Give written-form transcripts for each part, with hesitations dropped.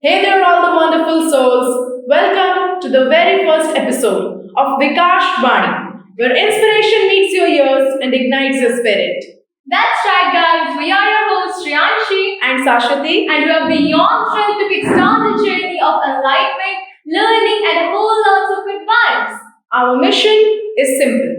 Hey there, all the wonderful souls. Welcome to the very first episode of Vikash Vani, where inspiration meets your ears and ignites your spirit. That's right, guys. We are your hosts, Shriyanshi, And Sashati, and we are beyond thrilled to kickstart the journey of enlightenment, learning, and a whole lot of good vibes. our mission is simple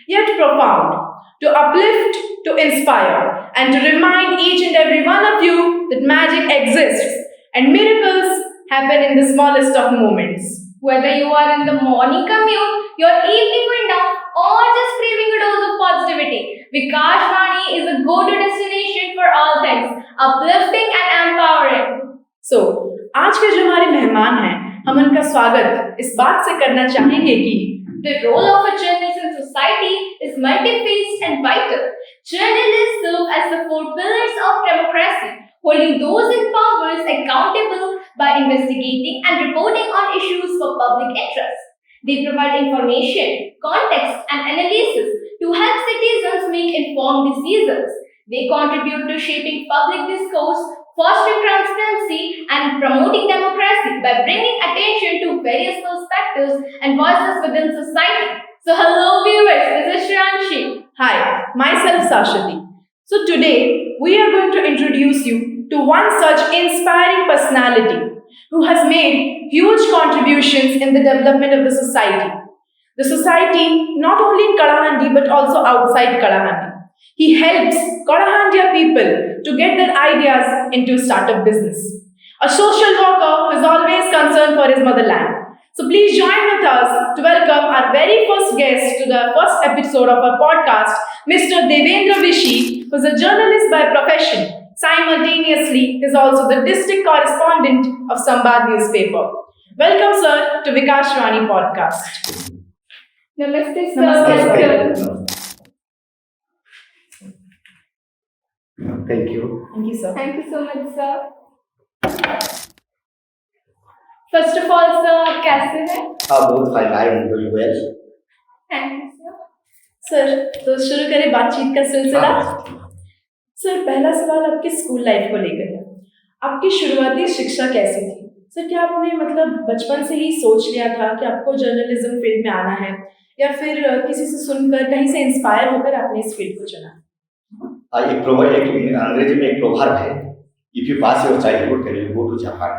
yet profound to uplift, to inspire, and to remind each and every one of you that magic exists and miracles happen in the smallest of moments. Whether you are in the morning commute, your evening window, or just craving a dose of positivity, Vikash Vani is a go-to destination for all things uplifting and empowering. सो आज के जो हमारे मेहमान हैं हम उनका स्वागत इस बात से करना चाहेंगे कि The role of a journalist in society is multi-faced and vital. Journalists serve as the four pillars of democracy, holding those in power accountable by investigating and reporting on issues for public interest. They provide information, context, and analysis to help citizens make informed decisions. They contribute to shaping public discourse, fostering transparency, and promoting democracy by bringing attention to various perspectives and voices within society. So, hello viewers, this is Shriyanshi. hi, myself Sashati. So today we are going to introduce you to one such inspiring personality who has made huge contributions in the development of the society. The society not only in Kadahandi but also outside Kadahandi. He helps Kadahandia people to get their ideas into startup business. A social worker who is always concerned for his motherland. So please join with us to welcome our very first guest to the first episode of our podcast, Mr. Devendra Vishi, who is a journalist by profession. Simultaneously, he is also the district correspondent of Sambad newspaper. Welcome, sir, to Vikash Vani podcast. Namaste, sir. Namaste, sir. Welcome. Thank you. Thank you, sir. Thank you so much, sir. First of all, sir, आप कैसे हैं? Both fine. I am doing well. Thank you, sir. Sir तो शुरू करें बातचीत का सिलसिला। हाँ, सर पहला सवाल आपके स्कूल लाइफ को लेकर है। आपकी शुरुआती शिक्षा कैसी थी? सर क्या आपने मतलब बचपन से ही सोच लिया था कि आपको जर्नलिज्म फील्ड में आना है या फिर किसी से सुनकर कहीं से इंस्पायर होकर आपने इस फील्ड को चुना? एक अंग्रेजी में एक प्रोवर्ब है, if you pass your childhood can you go to Japan,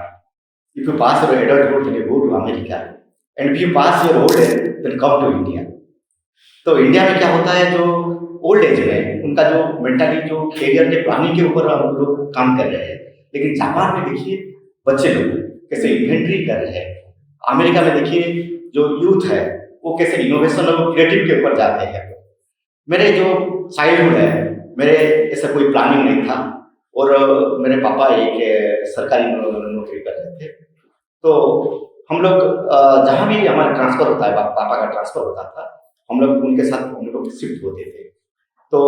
if you pass your adulthood can you go to America, and if you pass your old age then come to India. तो India में क्या होता है, जो old age में उनका जो mentally जो कैरियर के प्लानिंग के ऊपर हम लोग काम कर रहे हैं, लेकिन जापान में देखिए बच्चे लोग कैसे इन्वेंट्री कर रहे हैं, अमेरिका में देखिए जो यूथ है वो कैसे इनोवेशन और क्रिएटिव के ऊपर जाते हैं। मेरे जो चाइल्डहुड है, मेरे ऐसा कोई प्लानिंग नहीं था, और मेरे पापा एक सरकारी नौकरी कर रहे थे। तो हम लोग जहाँ भी हमारा ट्रांसफ़र होता है, पापा का ट्रांसफ़र होता था, हम लोग उनके साथ हम लोग शिफ्ट होते थे। तो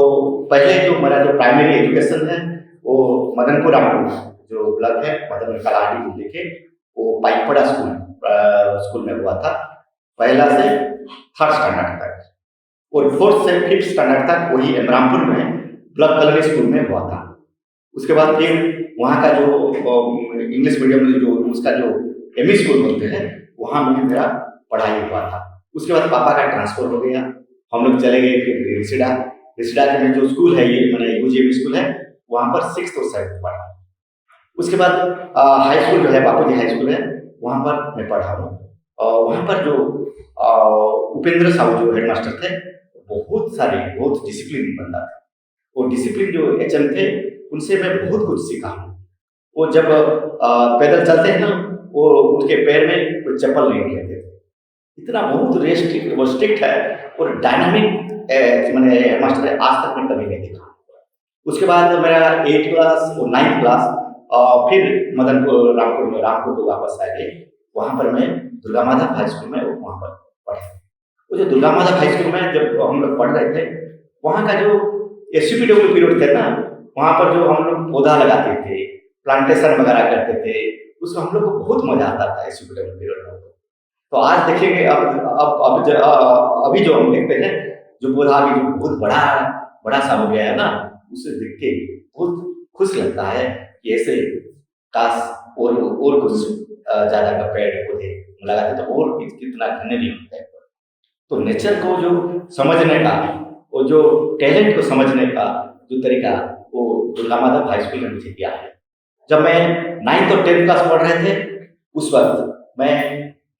पहले जो मेरा जो प्राइमरी एजुकेशन है वो मदनपुर रामपुर जो ब्लॉक है मदन कलाहांडी जिले के, वो पाइकपड़ा स्कूल में हुआ था, पहला से थर्ड स्टैंडर्ड तक, और फोर्थ से फिफ्थ स्टैंडर्ड तक वही इमरामपुर में ब्लॉक कलरी स्कूल में हुआ था। उसके बाद फिर वहाँ का जो इंग्लिश मीडियम में जो उसका जो एमई स्कूल बोलते हैं, वहाँ में मेरा पढ़ाई हुआ था। उसके बाद पापा का ट्रांसफ़र हो गया, हम लोग चले गए फिर रिसिडा के में जो स्कूल है, ये मैंने यूजीएम स्कूल है, वहाँ पर 6th और 7th पढ़ा। उसके बाद हाई स्कूल जो है बापूजी हाई स्कूल है, वहाँ पर मैं पढ़ा हूँ। और वहाँ पर जो उपेंद्र साहू जो हेडमास्टर थे, बहुत डिसिप्लिन बंदा था। वो डिसिप्लिन जो एचएम थे, उनसे मैं बहुत कुछ सीखा हूँ। वो जब पैदल चलते हैं ना, वो उनके पैर में कोई चप्पल नहीं लेते थे, इतना बहुत स्ट्रिक्ट है और डायनामिक मैंने हेडमास्टर है, आज तक मैं कभी नहीं देखा। उसके बाद मेरा 8th क्लास और 9th क्लास फिर मदनपुर रामपुर को वापस आ गए। वहाँ पर मैं दुर्गा माधव हाई स्कूल में वहाँ पर पढ़ा। वो जो दुर्गा माधव हाई स्कूल में जब हम लोग पढ़ रहे थे, वहाँ का जो SUPW पीरियड थे ना, वहाँ पर जो हम लोग पौधा लगाते थे, प्लांटेशन वगैरह करते थे, उसमें हम लोग को बहुत मजा आता था SUPW पीरियड में। तो आज देखेंगे अभी जो हम देखते हैं, जो पौधा अभी जो बहुत बड़ा सा हो गया है ना, उसे देख के बहुत खुश लगता है कि ऐसे काश और कुछ ज़्यादा का पेड़ पौधे लगाते तो और कितना ग्रीनरी होता है। तो नेचर को जो समझने का, वो जो टैलेंट को समझने का जो तरीका, वो दुर्गा माधव हाई स्कूल ने मुझे दिया है। जब मैं 9th और 10th क्लास पढ़ रहे थे, उस वक्त मैं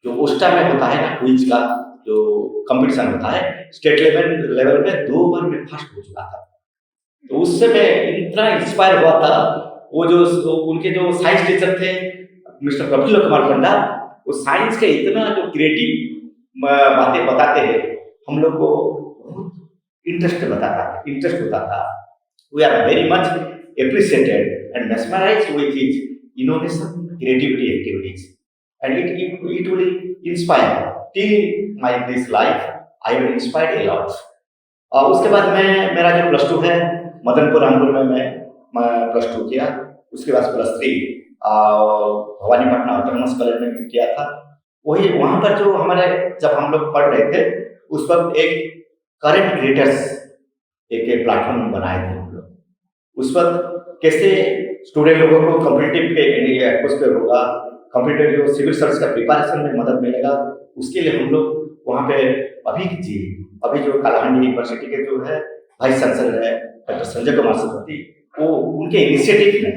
जो ओस्टा में होता है ना क्विज का जो कंपटीशन होता है, स्टेट लेवल में 2 बार मैं फर्स्ट हो चुका था। तो उससे मैं इतना इंस्पायर हुआ था। वो जो उनके जो साइंस टीचर थे मिस्टर प्रफुल्ल कुमार पंडा, वो साइंस के इतना जो क्रिएटिव बातें बताते हैं, हम लोग को बहुत इंटरेस्ट होता था। We are very much appreciated and mesmerized with his innovation, creativity activities, and it will inspire till my this life. I am inspired a lot. और उसके बाद मेरा जो +2 है मदनपुर रामपुर में मैं +2 किया। उसके बाद +3 भवानीपटना ऑटोनमस कॉलेज में किया था। वही वहाँ पर जो हमारे जब हम लोग पढ़ रहे थे, उस वक्त एक करंट क्रिएटर्स एक प्लेटफॉर्म बनाए थे हम लोग। उस वक्त कैसे स्टूडेंट लोगों को कॉम्पिटिटिव के एटमॉस्फेयर होगा, कॉम्पिटिटिव जो सिविल सर्विस का प्रिपरेशन में मदद मिलेगा, उसके लिए हम लोग वहाँ पे अभी जो कालाहांडी यूनिवर्सिटी के जो है वाइस चांसलर है डॉक्टर संजय कुमार सतपथी, वो उनके इनिशिएटिव में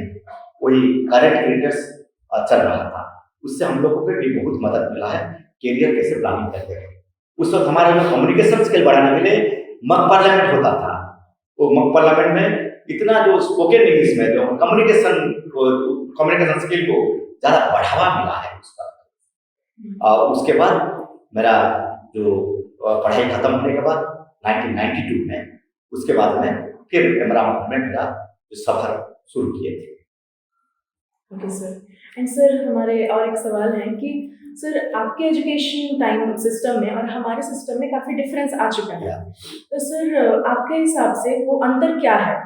वही करंट क्रिएटर्स चल रहा था। उससे हम लोगों को भी बहुत मदद मिला है कैरियर कैसे प्लानिंग करते हैं। उस वक्त हमारे में कम्युनिकेशन स्किल बढ़ाने के लिए मक पार्लियामेंट होता था। वो मक पार्लियामेंट में इतना जो स्पोकन इंग्लिश में जो कम्युनिकेशन स्किल को ज़्यादा बढ़ावा मिला है उसका। उसके बाद मेरा जो पढ़ाई खत्म होने के बाद 1992 में, उसके बाद में फिर इमरान में मेरा जो सफ़र शुरू किए थे। Okay sir. एंड सर हमारे और एक सवाल है कि सर आपके एजुकेशन टाइम सिस्टम में और हमारे सिस्टम में काफ़ी डिफरेंस आ चुका है। तो सर आपके हिसाब से वो अंतर क्या है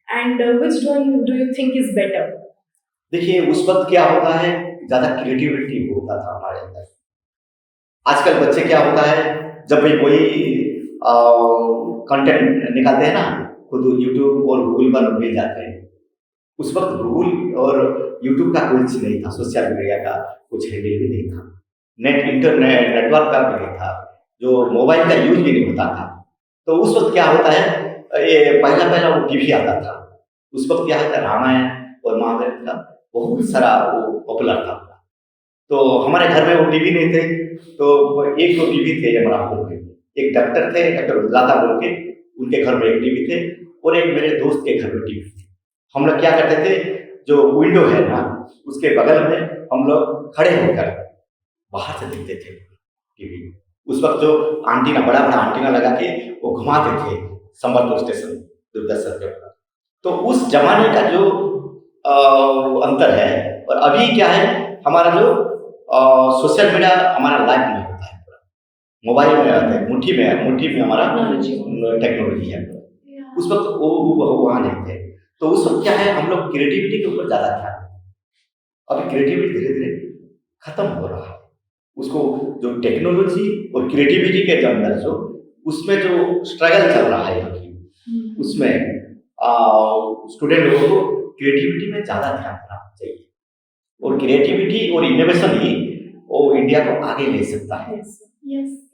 and which one do you think is better? देखिए उस वक्त क्या होता है, ज़्यादा क्रिएटिविटी होता था हमारे अंदर। आजकल बच्चे क्या होता है, जब भी कोई कंटेंट निकालते हैं ना, खुद यूट्यूब और गूगल पर मिल जाते हैं। उस वक्त गूगल और यूट्यूब का कुछ नहीं था, सोशल मीडिया का कुछ हैंडल भी नहीं था, इंटरनेट नेटवर्क का भी नहीं था, जो मोबाइल का यूज भी नहीं होता था। तो उस वक्त क्या होता है, ये पहला वो टीवी आता था। उस वक्त क्या होता है, रामायण और महाभारत का बहुत सारा वो पॉपुलर था। तो हमारे घर में वो टीवी नहीं थे, तो एक तो टीवी थे इमरानपुर में, एक डॉक्टर थे, डॉक्टर उजलाता बोल के, उनके घर में एक टीवी थे, और एक मेरे दोस्त के घर में टीवी थे। हम लोग क्या करते थे, जो विंडो है ना उसके बगल में हम लोग खड़े होकर बाहर से देखते थे टीवी। उस वक्त जो एंटीना बड़ा एंटीना लगा के वो घुमाते थे संबलपुर स्टेशन दूरदर्शन के ऊपर। तो उस जमाने का जो अंतर है और अभी क्या है, हमारा जो सोशल मीडिया हमारा लाइफ में होता है, पूरा मोबाइल में रहता है, मुट्ठी में हमारा टेक्नोलॉजी है। उस वक्त वो वहाँ नहीं थे। तो उस वक्त क्या है, हम लोग क्रिएटिविटी के ऊपर ज़्यादा ध्यान देते हैं। अभी क्रिएटिविटी धीरे धीरे खत्म हो रहा है। उसको जो टेक्नोलॉजी और क्रिएटिविटी के अंदर जो उसमें जो स्ट्रगल चल रहा है अभी, उसमें स्टूडेंट लोगों को क्रिएटिविटी में ज़्यादा ध्यान देना चाहिए। और क्रिएटिविटी और इनोवेशन ही वो इंडिया को आगे ले सकता है। यस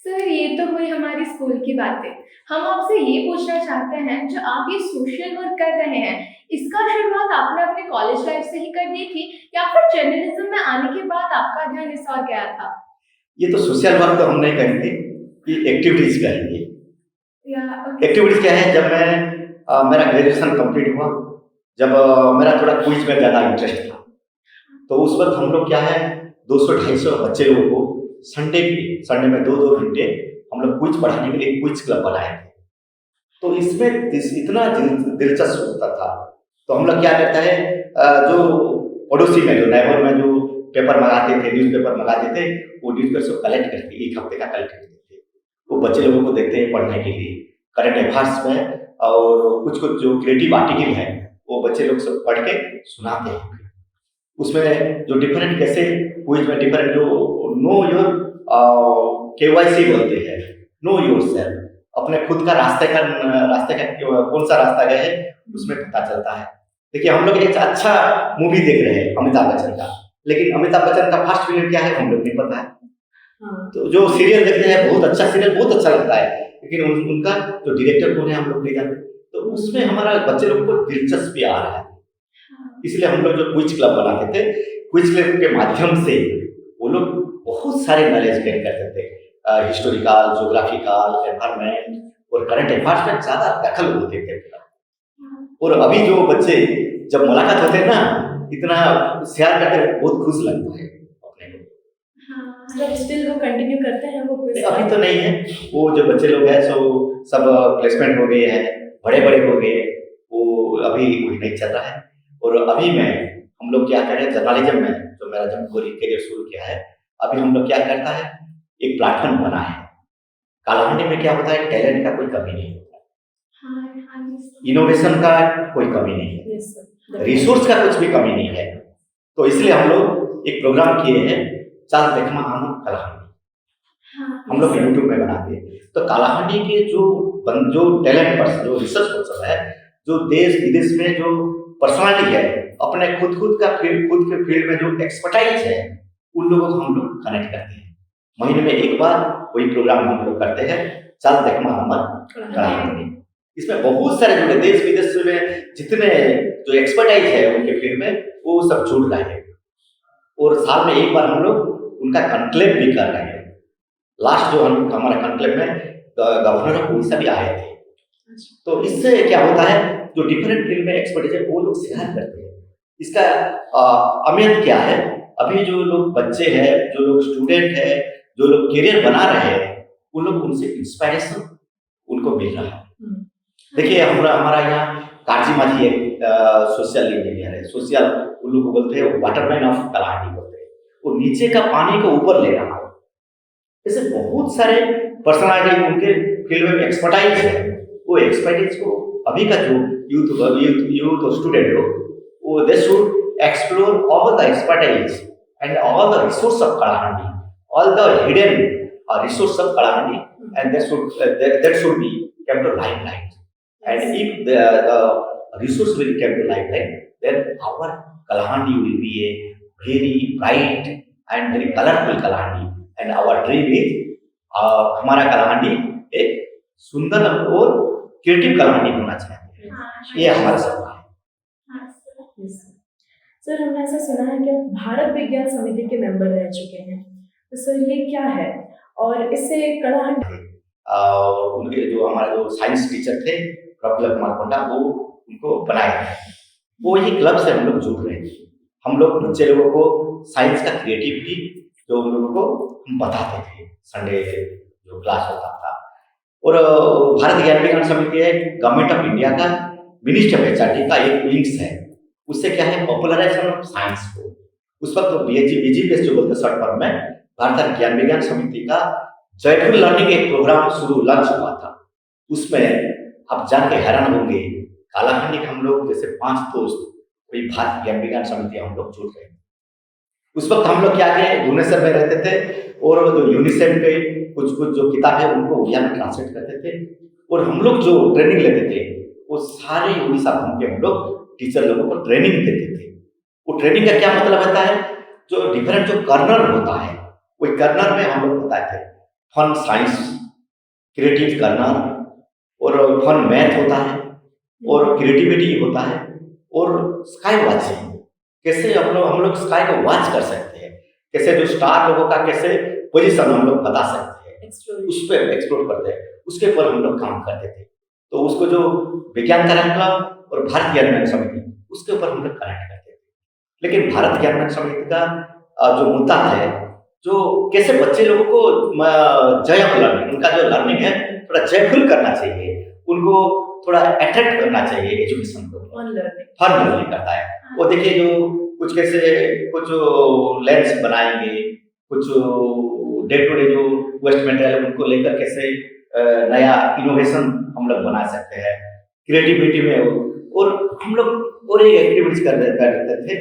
सर, ये तो हुई हमारी स्कूल की बातें। हम आपसे ये पूछना चाहते हैं, जो आप ये सोशल वर्क कर रहे हैं, इसका शुरुआत आपने अपने कॉलेज लाइफ से ही कर दी थी या फिर जर्नलिज्म में आने के बाद आपका ध्यान इस और गया था? ये तो सोशल वर्क तो हम नहीं कहेंगे, ये एक्टिविटीज कहेंगे। एक्टिविटीज क्या है, जब मैं मेरा ग्रेजुएशन कंप्लीट हुआ, जब मेरा थोड़ा क्विज में ज़्यादा इंटरेस्ट था, तो उस वक्त हम लोग क्या है 200-250 बच्चे लोगों को संडे में 2-2 घंटे हम लोग क्विज पढ़ाने के लिए क्विज क्लब बनाए थे। तो इसमें इतना दिलचस्प होता था। तो हम लोग क्या करता है, जो पड़ोसी में जो नेबर में जो पेपर मंगाते थे, न्यूज़पेपर मंगाते थे, वो न्यूज़पेपर सब कलेक्ट करके एक हफ्ते का कलेक्ट करते थे, वो बच्चे लोगों को देते हैं पढ़ने के लिए करंट अफेयर्स में। और कुछ जो क्रिएटिव आर्टिकल है वो बच्चे लोग सब पढ़ के सुनाते हैं। उसमें जो डिफरेंट कैसे क्विज में डिफरेंट जो नो योर KYC बोलते हैं, नो योर सेल्फ, अपने खुद का रास्ते का कौन सा रास्ता गए है उसमें पता चलता है। देखिए हम लोग एक अच्छा मूवी देख रहे हैं अमिताभ बच्चन का, लेकिन अमिताभ बच्चन का फर्स्ट फिल्म क्या है हम लोग नहीं पता है। हाँ, तो जो सीरियल देखते हैं बहुत अच्छा सीरियल बहुत अच्छा लगता है, लेकिन उनका जो डायरेक्टर कौन है हम लोग नहीं जानते। तो उसमें हमारा बच्चे लोग को दिलचस्पी आ रहा है, इसलिए हम लोग जो क्विज क्लब बनाते थे, क्विज क्लब के माध्यम से वो लोग बहुत सारे नॉलेज गेन करते थे, हिस्टोरिकल, ज्योग्राफिकल, एनवायरमेंट और करंट अफेयर्स में ज़्यादा दखल होते थे। और अभी जो बच्चे जब मुलाकात होते हैं ना, इतना शेयर करते हैं, बहुत खुश लगता है अपने को। मतलब स्टिल वो कंटिन्यू करते हैं वो quiz? अभी तो नहीं है, वो जो बच्चे लोग हैं सो सब प्लेसमेंट हो गए हैं, बड़े बड़े हो गए, वो अभी वही नहीं चल रहा है। और अभी मैं हम लोग क्या कर रहे हैं जर्नलिज्म में, जो मेरा जब करियर शुरू किया है, अभी हम लोग क्या करता है एक प्लेटफॉर्म बना है। कालाहांडी में क्या होता है, टैलेंट का कोई कमी नहीं होता, इनोवेशन का कोई कमी नहीं है, Yes, sir. रिसोर्स का कुछ भी कमी नहीं है। तो इसलिए हम लोग एक प्रोग्राम किए हैं, चल देखमा हम कालाहांडी, हम लोग यूट्यूब में बनाते हैं। तो कालाहांडी के जो टैलेंट पर्सन, जो रिसर्च पर्सन है, जो देश विदेश में जो पर्सनालिटी है, अपने खुद के फील्ड में जो एक्सपर्टाइज है, उन लोगों को हम लोग कनेक्ट करते हैं। महीने में एक बार वही प्रोग्राम हम लोग करते हैं, चल देखमा हमर कालाहांडी। इसमें बहुत सारे जुड़े देश विदेश में जितने जो एक्सपर्टाइज है उनके फील्ड में, वो सब जुड़ रहे हैं। और साल में एक बार हम लोग उनका कॉन्क्लेव भी कर रहे हैं। लास्ट जो हमारा कॉन्क्लेव में गवर्नर ऑफ उड़ीसा भी आए थे। तो इससे क्या होता है, जो डिफरेंट फील्ड में एक्सपर्टीज है वो लोग शेयर करते हैं। इसका अहमियत क्या है, अभी जो लोग बच्चे हैं, जो लोग स्टूडेंट है, जो लोग करियर बना रहे हैं, उन लोग उनसे इंस्पायरेशन उनको मिल रहा है। देखिए हमारा यहाँ काजी माझी एक सोशल इंजीनियर है, सोशल उन लोग को बोलते हैं वाटरमैन ऑफ कालाहांडी बोलते हैं। वो नीचे का पानी को ऊपर ले रहा है। ऐसे बहुत सारे पर्सनालिटी उनके फील्ड में एक्सपर्टाइज है, वो एक्सपर्टाइज को अभी का जो यूथ और स्टूडेंट लोग, वो they should explore all the expertise and all the resource of Kalahandi, all the hidden resource of Kalahandi, and that should be kept to limelight. And if the resource will come to limelight, then our Kalahandi will be a very bright and very colorful Kalahandi. And our dream is हमारा Kalahandi एक सुंदर और creative Kalahandi होना चाहिए। ये हमारा सपना है। सर हमने ऐसा सुना है कि आप भारत विज्ञान समिति के मेंबर रह चुके हैं, तो सर ये क्या है और इससे कालाहांडी उनके जो हमारे जो साइंस टीचर थे प्रफुल्ल कुमार पंडा, वो उनको बनाए थे, वो ही क्लब से हम लोग जुड़ रहे थे। हम लोग बच्चे लोगों को साइंस का क्रिएटिविटी जो उन लोगों को हम बताते थे, संडे जो क्लास होता था। और भारत ज्ञान विज्ञान समिति है गवर्नमेंट ऑफ इंडिया का मिनिस्ट्री ऑफ एचआरडी का एक विंग्स है। उससे क्या है, पॉपुलराइजेशन ऑफ साइंस को, उस वक्त तो बीजीपीएस जो बोलते शॉर्ट फॉर्म में, भारत ज्ञान विज्ञान समिति का जयपुर लर्निंग एक प्रोग्राम शुरू लॉन्च हुआ था। उसमें आप जान के हैरान होंगे, कालाहांडी के हम लोग जैसे 5 दोस्त कोई भारत ज्ञान विज्ञान समिति हम लोग जुड़ रहे हैं। उस वक्त हम लोग क्या किए, भुवनेश्वर में रहते थे और जो यूनिसेफ के कुछ जो किताब है उनको उड़िया में ट्रांसलेट करते थे, और हम लोग जो ट्रेनिंग लेते थे वो सारे उड़ीसा घूम के हम लोग टीचर लोगों को ट्रेनिंग देते थे। वो ट्रेनिंग का क्या मतलब होता है, जो डिफरेंट जो कर्नर होता है, वही कर्नर में हम लोग बताए थे। फन साइंस, क्रिएटिव कर्नर, और फन मैथ होता है, और क्रिएटिविटी होता है, और स्काई वॉचिंग, कैसे हम लोग स्काई को वॉच कर सकते हैं, कैसे जो स्टार लोगों का कैसे पोजीशन हम लोग बता सकते हैं, उस पर एक्सप्लोर करते हैं, उसके ऊपर हम लोग काम करते थे। तो उसको जो विज्ञान तरंग क्लब और भारत ज्ञान विज्ञान समिति, उसके ऊपर हम लोग कनेक्ट करते थे। लेकिन भारत ज्ञान विज्ञान समिति का जो मुद्दा है, जो कैसे बच्चे लोगों को जयफुल लर्निंग, उनका जो लर्निंग है थोड़ा जयफुल करना चाहिए, उनको थोड़ा अट्रैक्ट करना चाहिए एजुकेशन को, फन लर्निंग करता है वो। देखिए जो कुछ कैसे कुछ लेंस बनाएंगे, कुछ डे टू डे जो वेस्ट मटेरियल उनको लेकर कैसे नया इनोवेशन हम लोग बना सकते हैं क्रिएटिविटी में। और हम लोग और एक एक्टिविटीज करते थे,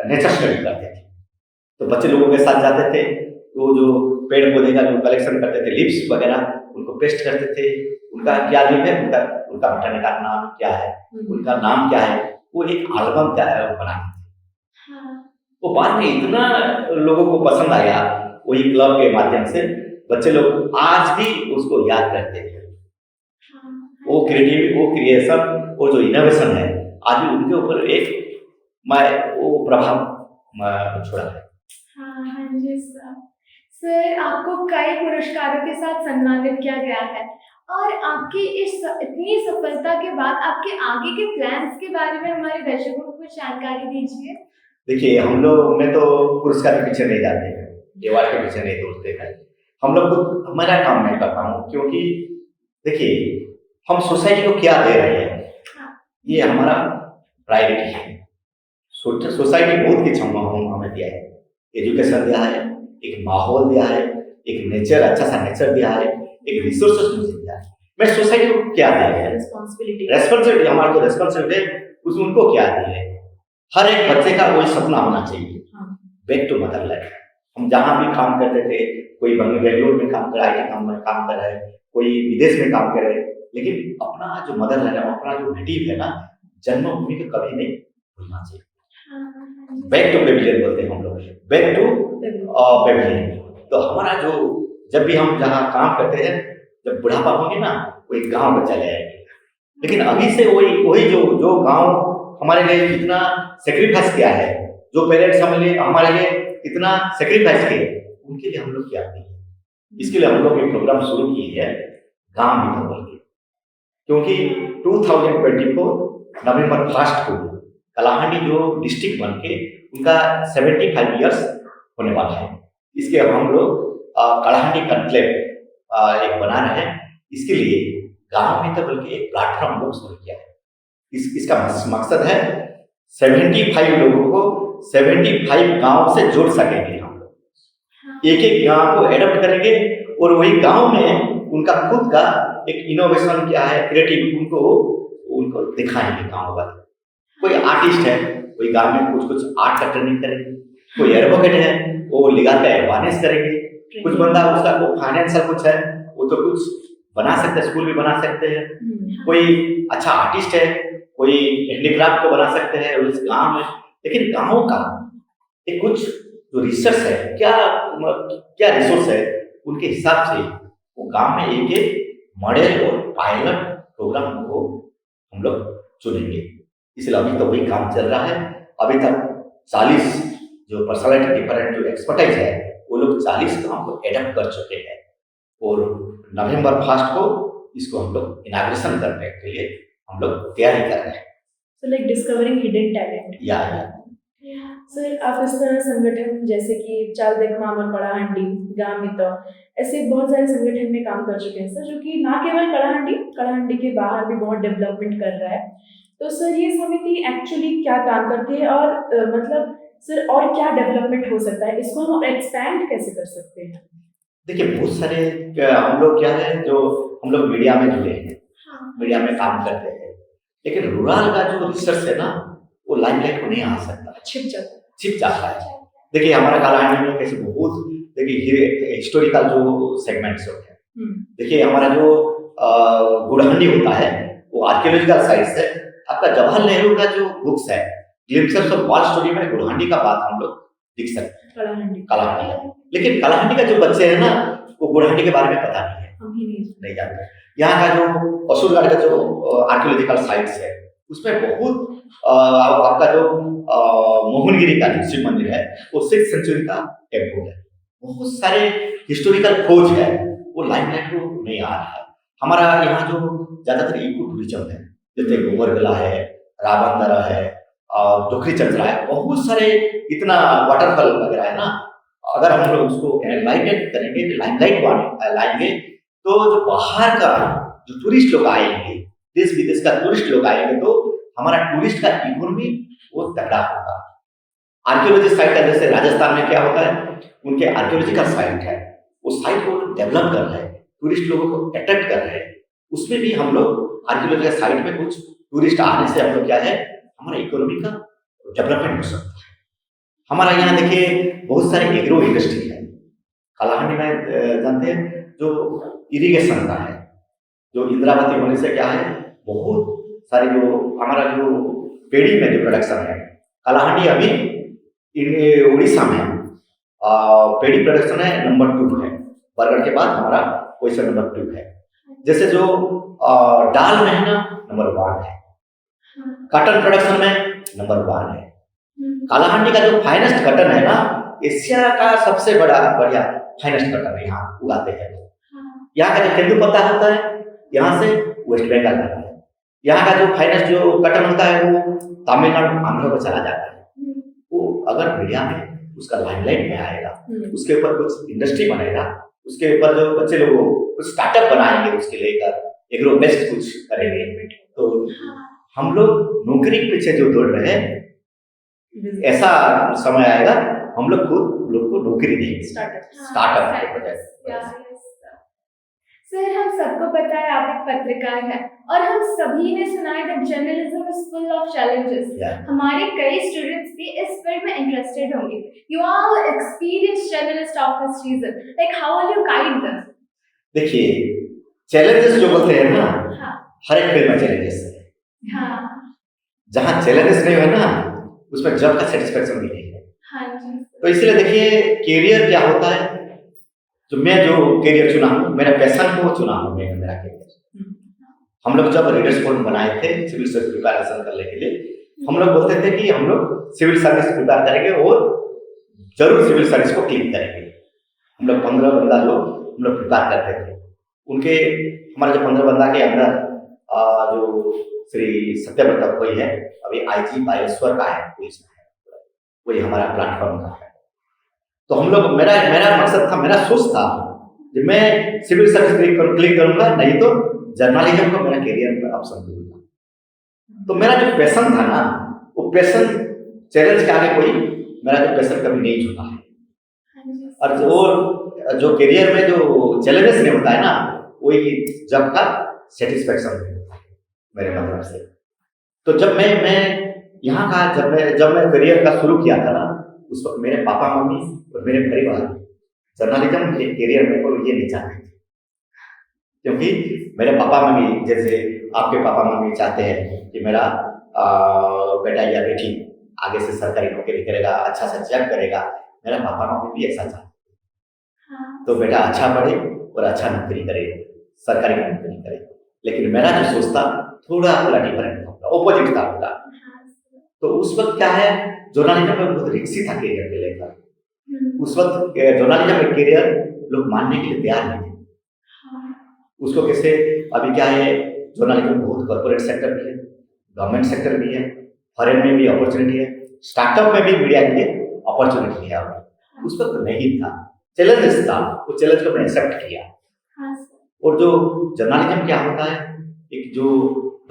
नेचर स्टडी करते थे। तो बच्चे लोगों के साथ जाते थे, वो जो पेड़ पौधे का जो कलेक्शन करते थे, लिप्स वगैरह, उनको पेस्ट करते थे। उनका क्या लिप है, उनका बोटानिकल नाम क्या है, उनका नाम क्या है, वो एक एल्बम बनाते थे। हाँ, वो बाद में इतना लोगों को पसंद आया वही क्लब के माध्यम से, बच्चे लोग आज भी उसको याद करते हैं। हाँ, वो क्रिएटिव, वो क्रिएशन, वो जो इनोवेशन है, आज भी उनके ऊपर एक मैं वो प्रभाव छोड़ा है। हाँ, हाँ जी सर। सर, आपको कई पुरस्कारों के साथ सम्मानित किया गया है और आपकी इतनी सफलता के बाद आपके आगे के प्लान्स के बारे में हमारे दर्शकों को कुछ जानकारी दीजिए। देखिए, हम लोग मैं तो पुरस्कार के पीछे नहीं जाते हैं, अवार्ड के पीछे नहीं दौड़ते हैं। हम लोग खुद हमारा काम मैं करता हूँ, क्योंकि देखिए हम सोसाइटी को क्या दे रहे हैं, हाँ, ये हमारा प्रायोरिटी है। सोसाइटी बहुत कुछ हमें दिया है, एजुकेशन दिया है, एक माहौल दिया है, एक नेचर, अच्छा सा नेचर दिया है, एक रिसोर्सेस मुझे दिया है। मैं सोसाइटी को क्या दे रहे हैं, रेस्पॉन्सिबिलिटी, हमारा जो रेस्पॉन्सिबिलिटी है उसमें उनको क्या दे है। हर एक बच्चे का वही सपना होना चाहिए, बैक टू मदरलैंड। हम जहाँ भी काम करते थे, कोई बेंगलोर में काम कर, IT काम कर रहा है, कोई विदेश में काम कर रहे हैं, लेकिन अपना जो मदरलैंड है, अपना जो नेटिव है ना, जन्मभूमि को कभी नहीं भूलना चाहिए। बैक टू पेविलियन बोलते हैं हम लोग, बैक टू पेविलियन। तो हमारा जो जब भी हम जहाँ काम करते हैं, जब बुढ़ापा होंगे ना, कोई गांव में चले आएंगे। लेकिन अभी से वही जो गांव हमारे लिए कितना सेक्रीफाइस किया है, जो पेरेंट्स हमारे लिए कितना सेक्रीफाइस किए, उनके लिए हम लोग क्या किए। इसके लिए हम लोग एक प्रोग्राम शुरू किए है, गांव मित्र बोल के। क्योंकि 2024 नवंबर 1 को कलाहांडी जो डिस्ट्रिक्ट बन के उनका 75 ईयर्स होने वाला है। इसके हम लोग कलाहांडी कॉन्क्लेव एक बना रहे हैं। इसके लिए गांव मित्र बोल के एक प्लेटफॉर्म लोग शुरू किया है। इसका मकसद है 75 लोगों को 75 गांव से जोड़ सकेंगे हम लोग। एक एक गांव को एडप्ट करेंगे और वही गांव में उनका खुद का एक इनोवेशन क्या है, क्रिएटिव, उनको दिखाएंगे गांव वाले। कोई आर्टिस्ट है, कोई गांव में कुछ आर्ट का ट्रेनिंग करेंगे, कोई एडवोकेट है, वो लीगल का अवेयरनेस करेंगे, कुछ बंदा उसका को फाइनेंशियल कुछ है, वो तो कुछ बना सकते हैं, स्कूल भी बना सकते हैं। कोई अच्छा आर्टिस्ट है, कोई हैंडीक्राफ्ट को बना सकते हैं उस गांव में। लेकिन गाँव का एक कुछ जो रिसर्च है, क्या रिसोर्स है, उनके हिसाब से वो गांव में एक मॉडल और पायलट प्रोग्राम को हम लोग चुनेंगे। इसलिए अभी तो वही काम चल रहा है। अभी तक 40 जो पर्सनालिटी डिफरेंट जो एक्सपर्टाइज है, वो लोग 40 गाँव को एडप्ट कर चुके हैं और नवंबर 1 को इसको हम लोग इनाग्रेशन करने के लिए हम लोग तैयारी कर रहे हैं। So like discovering hidden talent. या सर, आप इस तरह संगठन जैसे कि चालदेख मामर कड़ाहंडी, गांव मित्र, ऐसे बहुत सारे संगठन में काम कर चुके हैं सर, जो कि ना केवल कड़ाहंडी के बाहर भी बहुत डेवलपमेंट कर रहा है। तो सर, ये समिति एक्चुअली क्या काम करती है और मतलब सर और क्या डेवलपमेंट हो सकता है, इसको हम एक्सपैंड कैसे कर सकते हैं? देखिए, बहुत सारे हम लोग क्या है, जो हम लोग मीडिया में जुड़े हैं, मीडिया में काम करते हैं, लेकिन रूरल का जो रिसर्च है ना, वो लाइमलाइट को नहीं आ सकता, छिप जाता है। देखिए, हमारा कलाहांडी में कैसे बहुत, देखिए हिस्टोरिकल जो सेगमेंट्स होते हैं, देखिए हमारा जो गुड़हंडी होता है वो आर्कियोलॉजिकल साइट्स है। आपका जवाहरलाल नेहरू का जो बुक्स है, ग्लिम्पसेस ऑफ वर्ल्ड स्टोरी में गुड़हंडी का बात हम लोग दिख सकते हैं, कलाहांडी। लेकिन कलाहांडी का जो बच्चे हैं ना, वो गुड़हंडी के बारे में पता नहीं है, नहीं जानते। यहाँ का जो असुरगढ़ का जो आर्कियोलॉजिकल साइट्स है, उसमें बहुत आपका जो मोहनगिरी का जो शिव मंदिर है, वो 6th सेंचुरी का टेम्पल है। बहुत सारे हिस्टोरिकल खोज है, वो लाइमलाइट को नहीं आ रहा है। हमारा यहाँ जो ज्यादातर इको टूरिज्म है, जैसे गोबरगला है, रावणदरा है और डोखरी चंद्रा है, बहुत सारे इतना वाटरफॉल वगैरह है ना। अगर हम लोग उसको एनलाइटेड करेंगे, लाइमलाइट लाएंगे, तो जो बाहर का जो टूरिस्ट लोग आएंगे, देश विदेश का टूरिस्ट लोग आएंगे, तो हमारा टूरिस्ट का इकोनॉमी वो तगड़ा होगा। आर्कियोलॉजी साइट है, जैसे राजस्थान में क्या होता है, उनके आर्कियोलॉजिकल साइट है, उस साइट को डेवलप कर रहे हैं, टूरिस्ट लोगों को अट्रैक्ट कर रहे हैं। उसमें भी हम लोग आर्कियोलॉजिकल साइट में कुछ टूरिस्ट आने से हम लोग क्या है, हमारा इकोनॉमी का डेवलपमेंट हो सकता है। हमारा यहाँ देखिए बहुत सारे एग्रो इंडस्ट्री है कलाहांडी में, जानते हैं, जो इरिगेशन का है, जो इंद्रावती होने से क्या है, बहुत सारे जो हमारा जो पेड़ी में जो प्रोडक्शन है, कलाहांडी अभी उड़ीसा में पेड़ी प्रोडक्शन है नंबर 2 है, बरगढ़ के बाद हमारा पोजीशन नंबर 2 है। जैसे जो दाल में है ना नंबर 1 है, कॉटन प्रोडक्शन में नंबर 1 है। कालाहांडी का जो फाइनेस्ट कॉटन है ना, एशिया का सबसे बढ़िया फाइनेस्ट कॉटन है, यहाँ उगाते हैं। यहाँ का जो तेंदुपत्ता होता है यहाँ से वेस्ट बंगाल जाता है। यहाँ का जो फाइनेस्ट जो कॉटन होता है वो तमिलनाडु आंध्र को चला जाता है। वो अगर मीडिया में उसका लाइमलाइट में आएगा, उसके ऊपर कुछ इंडस्ट्री बनेगा, उसके ऊपर जो बच्चे लोग कुछ स्टार्टअप बनाएंगे, उसके लेकर एग्रो बेस्ड कुछ करेंगे, तो हम लोग नौकरी के पीछे जो दौड़ रहे हैं, ऐसा समय आएगा हम लोग खुद लोग को नौकरी देंगे स्टार्टअप। सर, हम सबको पता है आप एक पत्रकार हैं और हम सभी ने सुना है that journalism is full of challenges. हमारे कई स्टूडेंट्स भी इस फील्ड में इंटरेस्टेड होंगे. You are all experienced journalist of this season. Like how will you guide them? देखिए, चैलेंजेस जो बोलते हैं ना, हर एक फील्ड में चैलेंजेस है। जहाँ चैलेंजेस नहीं है ना, उसमें जॉब का सेटिस्फेक्शन भी नहीं है। तो इसलिए देखिए, कैरियर क्या होता है, तो मैं जो कैरियर चुना हूँ, मेरा पैशन को चुना हूँ मैं, मेरा कैरियर। हम लोग जब रीडर्स फोरम बनाए थे सिविल सर्विस प्रिपरेशन करने के लिए, हम लोग बोलते थे कि हम लोग सिविल सर्विस प्रिपेयर करेंगे और जरूर सिविल सर्विस को क्लिक करेंगे। हम लोग 15 बंदा लोग हम लोग प्रिपेयर करते थे। उनके हमारे जो 15 बंदा के अंदर जो श्री सत्यव्रत कोई है, अभी IG बालेश्वर का है, पुलिस में है, वही हमारा प्लेटफॉर्म का है। तो हम लोग मेरा मकसद था, मेरा सोच था कि मैं सिविल सर्विस क्लिक करूंगा, नहीं तो जर्नलिज्म को मेरा कैरियर में ऑप्शन दूंगा। तो मेरा जो पैशन था ना, वो पैशन चैलेंज के आगे कोई मेरा जो पैशन कभी नहीं झुका है। और जो कैरियर में जो चैलेंजेस नहीं होता है ना, वही जब का सेटिस्फेक्शन नहीं होता है मेरे मतलब से। तो जब मैं यहाँ का जब मैं करियर का शुरू किया था ना, उस वक्त मेरे पापा मम्मी और मेरे परिवार जर्नलिज्म के करियर में को ये नहीं चाहते थे, क्योंकि मेरे पापा मम्मी, जैसे आपके पापा मम्मी चाहते हैं कि मेरा बेटा या बेटी आगे से सरकारी नौकरी करेगा, अच्छा से जॉब करेगा, मेरा पापा मम्मी भी ऐसा चाहते हैं। तो बेटा अच्छा पढ़े और अच्छा नौकरी करे, सरकारी नौकरी करे। लेकिन मेरा जो सोच था थोड़ा डिफरेंट था, ऑपोजिट था पूरा। तो उस वक्त क्या है, जर्नलिज्म में बहुत रिक्सी था कैरियर के लेकर। उस वक्त जर्नलिज्म में कैरियर लोग मानने के लिए तैयार नहीं थे। उसको कैसे, अभी क्या है, जर्नलिज्म बहुत कॉर्पोरेट सेक्टर भी है, गवर्नमेंट सेक्टर भी है, फॉरेन में भी अपॉर्चुनिटी है, स्टार्टअप में भी मीडिया के लिए अपॉर्चुनिटी है। उस वक्त नहीं था, चैलेंजेस था, वो चैलेंज को मैंने एक्सेप्ट किया। और जो जर्नलिज्म क्या होता है, एक जो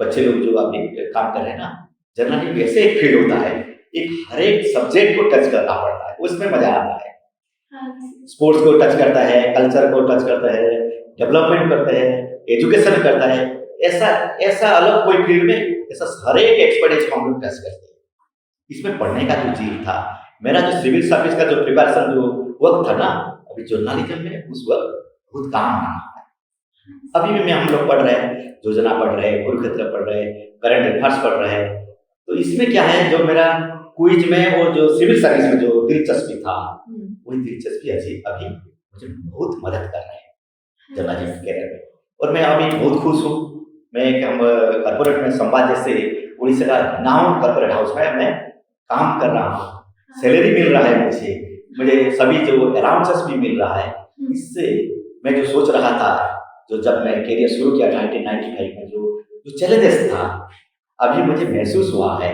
बच्चे लोग जो अभी काम कर रहे हैं ना, जर्नलिज्म ऐसे एक फील्ड होता है, एक हर एक सब्जेक्ट को टच करना पड़ता है, उसमें मजा आता है। स्पोर्ट्स को टच करता है, कल्चर को टच करता है, डेवलपमेंट करता है, एजुकेशन करता है, ऐसा अलग कोई फील्ड में ऐसा हर एक एक्सपर्टीज को हम लोग टच करते हैं। इसमें पढ़ने का जो चीज था, मेरा जो सिविल सर्विस का जो प्रिपरेशन जो वक्त था ना, अभी जर्नलिज्म में उस वक्त बहुत काम आ रहा है। अभी भी हम लोग पढ़ रहे हैं, योजना पढ़ रहे हैं, कुरुक्षेत्र पढ़ रहे हैं, करंट अफेयर्स पढ़ रहे हैं। तो इसमें क्या है, जो मेरा क्विज में और जो सिविल सर्विस में जो दिलचस्पी था, वही दिलचस्पी अभी मुझे बहुत मदद कर रहे हैं जर्नलिज्म कैरियर में। और मैं अभी बहुत खुश हूँ। मैं कॉर्पोरेट में संवाद जैसे उड़ीसा का नाउन कॉर्पोरेट हाउस में मैं काम कर रहा हूँ, सैलरी मिल रहा है मुझे सभी जो अलाउंसेस भी मिल रहा है। इससे मैं जो सोच रहा था, जो जब मैं कैरियर शुरू किया 1995 में, जो चैलेंजेस था, अभी मुझे महसूस हुआ है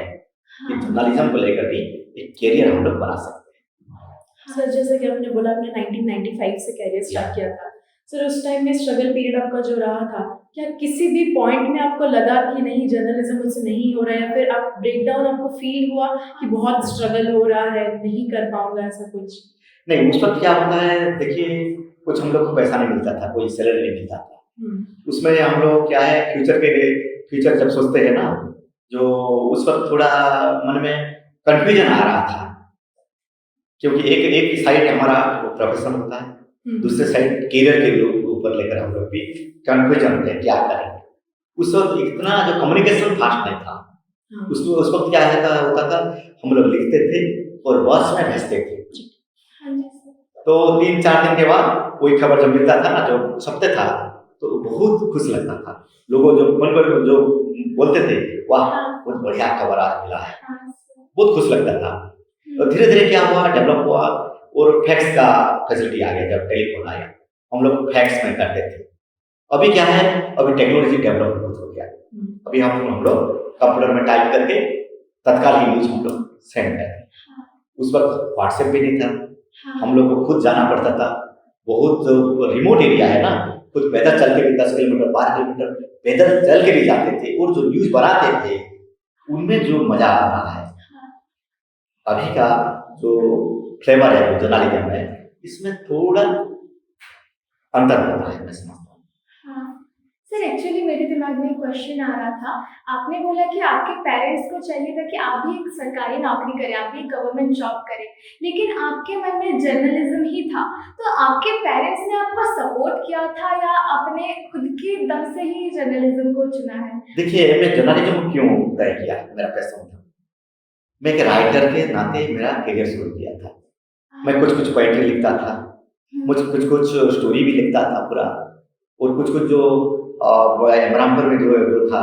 कि जर्नलिज्म को लेकर भी एक कैरियर हम लोग बना सकते हैं। सर, जैसे कि आपने बोला आपने 1995 से कैरियर स्टार्ट किया था, सर उस टाइम में स्ट्रगल पीरियड आपका जो रहा था, क्या किसी भी पॉइंट में आपको लगा कि नहीं जर्नलिज्म मुझसे नहीं हो रहा है, फिर आप ब्रेकडाउन आपको फील हुआ कि बहुत स्ट्रगल हो रहा है, नहीं कर पाऊंगा, ऐसा कुछ? नहीं, उस वक्त क्या होता है, देखिए कुछ हम लोग को पैसा नहीं मिलता था, कोई सैलरी नहीं मिलता था। उसमें हम लोग क्या है, फ्यूचर जब सोचते हैं ना, जो उस वक्त थोड़ा मन में कंफ्यूजन आ रहा था, क्योंकि एक साइड हमारा प्रोफेशन होता है, दूसरे साइड कैरियर के ऊपर लेकर हम लोग भी कंफ्यूजन होते हैं क्या करें। उस वक्त इतना जो कम्युनिकेशन फास्ट नहीं था, हाँ। उस वक्त क्या होता था, हम लोग लिखते थे और बस में भेजते थे। हाँ जी सर। तो 3-4 दिन के बाद कोई खबर जब मिलता था ना, जो छपते था, तो बहुत खुश लगता था। लोगों जो मन पर जो बोलते थे, वाह बहुत बढ़िया खबर आज मिला है, हाँ सर। बहुत खुश लगता था। तो धीरे धीरे क्या हुआ, डेवलप हुआ और फैक्स का फैसिलिटी आ गया। जब टेलीफोन आया हम लोग फैक्स में करते थे। अभी क्या है, अभी टेक्नोलॉजी डेवलप बहुत हो गया। अभी हम लोग कंप्यूटर में टाइप करके तत्काल ही न्यूज हम लोग सेंड करते हैं। उस वक्त व्हाट्सएप भी नहीं था, हम लोग को खुद जाना पड़ता था। बहुत रिमोट एरिया है ना, खुद पैदल चल के भी 10 किलोमीटर 12 किलोमीटर पैदल चल के भी जाते थे, और जो न्यूज बनाते थे उनमें जो मजा आता है, अभी का जो फ्लेवर है, जो जर्नलिज्म है, इसमें थोड़ा अंतर होता है, मैं समझता हूँ। हाँ सर, एक्चुअली मेरे दिमाग में एक क्वेश्चन आ रहा था। आपने बोला कि आपके पेरेंट्स को चाहिए था कि आप भी एक सरकारी नौकरी करें, आप भी गवर्नमेंट जॉब करें, लेकिन आपके मन में जर्नलिज्म ही था। तो आपके पेरेंट्स ने आपको सपोर्ट किया था या आपने खुद के दम से ही जर्नलिज्म को चुना है? देखिए, मैं जर्नलिज्म क्यों तय किया, मेरा पैशन था। मैं एक राइटर के नाते मेरा करियर शुरू किया था। मैं कुछ पोएट्री लिखता था, मुझे कुछ स्टोरी भी लिखता था पूरा, और कुछ जो ब्रह्मपुर में जो था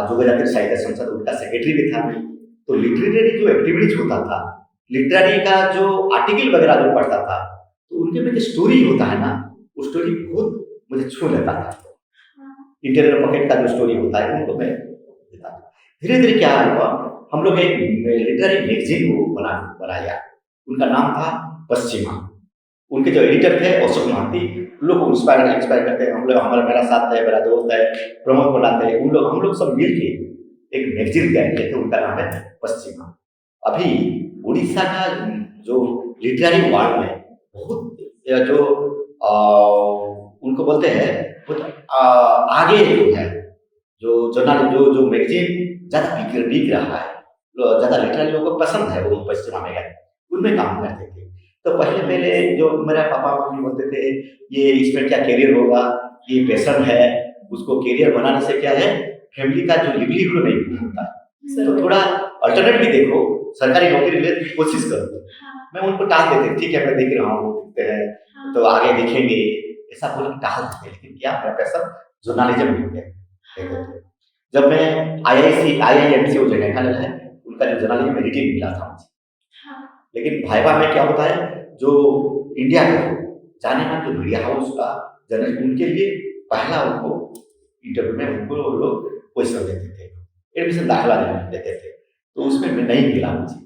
जोगाजंत्री साहित्य संसद, उनका सेक्रेटरी भी था मैं। तो लिटरेरी जो एक्टिविटीज होता था, लिटरेरी का जो आर्टिकल वगैरह जो पढ़ता था, तो उनके में जो स्टोरी होता है ना, वो स्टोरी बहुत मुझे छू लेता था। इंटरनल पॉकेट का जो स्टोरी होता है उनको मैं देता था। धीरे धीरे क्या हुआ, हम लोग एक लिटरेरी मैगजीन को बनाया। उनका नाम था पश्चिमा। उनके जो एडिटर थे अशोक महांती, उन लोग को इंस्पायर करते हैं। हम लोग, मेरा साथ है, मेरा दोस्त है प्रमोद बनाते हैं, हम लोग सब मिल के एक मैगजीन तैयार किए थे, उनका नाम है पश्चिमा। अभी उड़ीसा का जो लिटरेरी वर्ल्ड में बहुत जो उनको बोलते हैं आगे जो है, जो जर्नल जो मैगजीन ज़्यादा बिक रहा है, ज़्यादा लिटरेरी लोगों को पसंद है, वो पश्चिमा मैगजीन, उनमें काम करते थे। तो पहले जो मेरा पापा मम्मी बोलते थे, ये इसमें क्या करियर होगा, ये पैशन है, उसको करियर बनाने से क्या है, फैमिली का जो लिवलीहुड नहीं होता है, तो थोड़ा अल्टरनेट भी देखो, सरकारी नौकरी ले कोशिश करो। मैं उनको टाल देते, ठीक है मैं देख रहा हूँ, देखते हैं तो आगे देखेंगे, ऐसा बोल टाल देते। लेकिन क्या, मेरा पैशन जर्नलिज्म हो गया। जब मैं IIMC जो मेघालय है, उनका जो जर्नलिज्म एडिटिंग मिला था मुझे, लेकिन भाइबा में क्या होता है, जो इंडिया में जाने का जो मीडिया हाउस का जर्नलिस्ट, उनके लिए पहला उनको इंटरव्यू में उनको लोग क्वेश्चन देते थे, एडमिशन दाखिला देते थे, तो उसमें मैं नहीं मिला मुझे।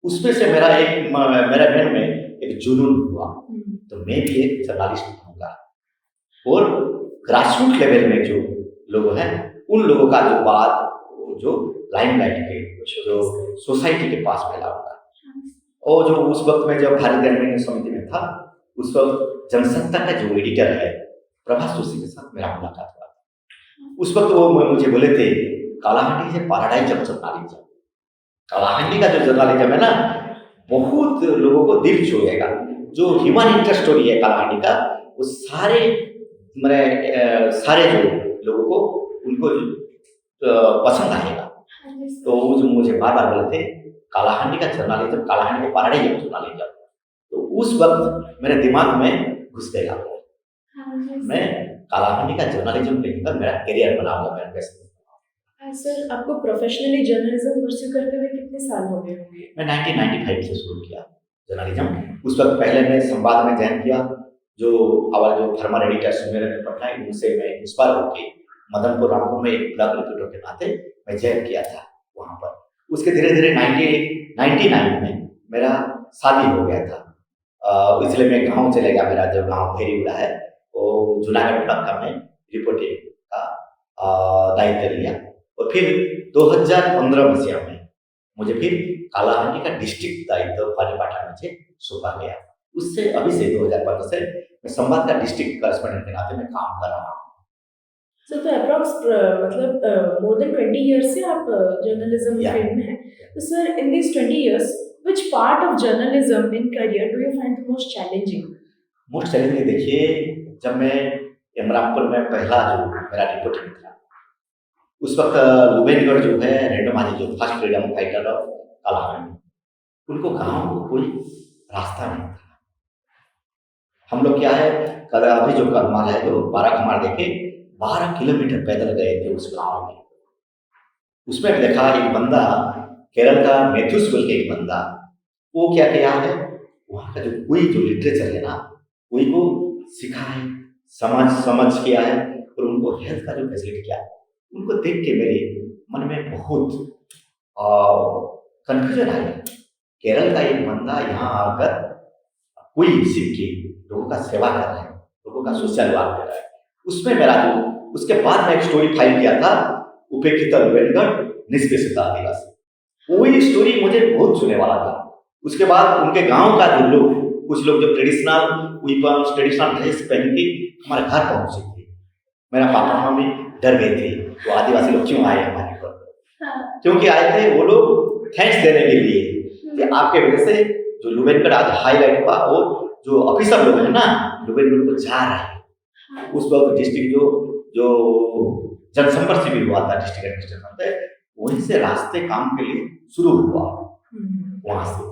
उसमें से मेरा मन में एक जुनून हुआ, तो मैं भी एक जर्नलिस्ट बनूंगा, और ग्रासरूट लेवल में जो लोग हैं, उन लोगों का जो बात, जो लाइमलाइट के जो सोसाइटी के पास फैलाऊंगा। और जो उस वक्त में जब भारतीय जर्नलिज्म समिति में था, उस वक्त जनसत्ता का जो एडिटर है प्रभास जोशी के साथ मेरा मुलाकात हुआ था। उस वक्त वो मुझे बोले थे, कालाहांडी से पैराडाइज ऑफ जर्नलिज्म, कालाहांडी का जो जर्नलिज्म है ना, बहुत लोगों को दिल छूएगा। जो ह्यूमन इंटरेस्ट स्टोरी है कालाहांडी का, वो सारे जो लोगों को उनको पसंद आएगा। तो वो जो मुझे बार बार बोले थे, कालाहांडी का जर्नलिज्म, कालाहांडी का पैराडाइज ऑफ जर्नलिज्म, तो उस वक्त मेरे दिमाग में घुस गया। मैं कालाहांडी का जर्नलिज्म लेकर मेरा करियर बनाऊंगा, मेरा पैशन। सर, आपको प्रोफेशनली जर्नलिज्म परस्यू करते हुए कितने साल हो गए होंगे? मैं 1995 से शुरू किया जर्नलिज्म। उस वक्त पहले मैं संवाद में ज्वाइन किया, जो हमारे जो फॉर्मर एडिटर सुमेरन पटनायक, उनसे मैं इंस्पायर होकर मदनपुर रामपुर में एक ब्लॉक रिपोर्टर के नाते मैं ज्वाइन किया था वहाँ पर। उसके धीरे धीरे 1999 में मेरा शादी हो गया था, इसलिए मैं गाँव चले गया। मेरा जो गाँव फेरीगुड़ा है, वो जूनागढ़ ब्लॉक का मैं रिपोर्टिंग का दायित्व लिया, और फिर 2015 मसीहा में मुझे फिर कालाहांडी का डिस्ट्रिक्ट दायित्व बालीपाटा में मुझे सौंपा गया। उससे अभी से 2015 से मैं संवाद का डिस्ट्रिक्ट करेस्पॉन्डेंट के नाते मैं काम कर रहा हूँ। सर, तो अप्रॉक्स मतलब मोर देन 20 years से आप जर्नलिज्म फील्ड में हैं। तो sir, in this 20 years, which part of journalism in career do you find the most challenging? Most challenging देखिए, जब मैं इमरानपुर में पहला जो मेरा रिपोर्टिंग था, उस वक्त लुबेनगढ़ जो है रैंडमाइजेशन है जो first freedom fighter of Kalahandi, उनको गांव को कोई रास्ता नहीं था। हम लोग क्या है कल अभी जो कलमार है जो 12 कमार देखे 12 किलोमीटर पैदल गए थे उस गांव में। उसमें देखा एक बंदा केरल का मैथ्यूस बोल के एक बंदा, वो क्या किया है वहाँ का जो कोई जो लिटरेचर है ना कोई को सीखा है, समझ किया है और उनको हेल्थ का जो फैसिलिटी किया है, उनको देख के मेरे मन में बहुत कंफ्यूजन आया। केरल का एक बंदा यहाँ आकर कोई सीख के लोगों का सेवा कर रहा है, लोगों का सोशल वर्क कर रहा है। उसमें मेरा जो उसके बाद मैं एक स्टोरी फाइल किया था उपेक्षित वेलगढ़ निष्पेषित आदिवासी, वही स्टोरी मुझे बहुत सुनने वाला था। उसके बाद उनके गांव का जो लोग कुछ लोग जो ट्रेडिशनल वेपन्स ट्रेडिशनल ड्रेस पहन के हमारे घर पहुंचे थे, मेरा पापा मम्मी डर गए थे तो आदिवासी लोग क्यों आए हमारे घर, क्योंकि आए थे वो लोग थैंक्स देने के लिए कि आपके वजह से जो लुबेनगढ़ आज हाईलाइट हुआ और जो ऑफिसर लोग हैं ना लुबेनगढ़ को जा रहे हैं। उस वक्त डिस्ट्रिक्ट जो जनसंपर्क शिविर हुआ था डिस्ट्रिक्ट एडमिनिस्ट्रेशन पे, वहीं से रास्ते काम के लिए शुरू हुआ। वहां से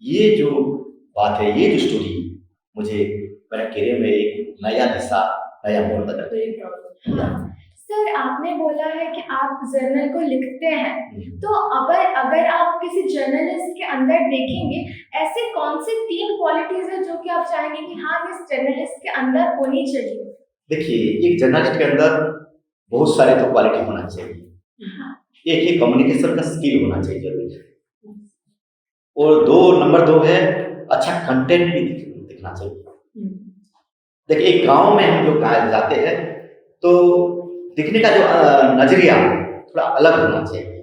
ये जो बात है, ये जो स्टोरी मुझे मेरे करियर में एक नया दिशा नया मोड़ बदल। सर आपने बोला है कि आप जर्नल को लिखते हैं, तो अगर आप किसी जर्नलिस्ट के अंदर देखेंगे ऐसे कौन से 3 क्वालिटीज है जो कि आप चाहेंगे कि हाँ इस जर्नलिस्ट के अंदर होनी चाहिए? देखिए एक जर्नलिस्ट के अंदर बहुत सारे तो क्वालिटी होना चाहिए। एक ही कम्युनिकेशन का स्किल होना चाहिए जरूरी है, और नंबर 2 है अच्छा कंटेंट भी दिखना चाहिए। देखिए एक गांव में हम लोग जाते हैं तो दिखने का जो नजरिया थोड़ा अलग होना चाहिए।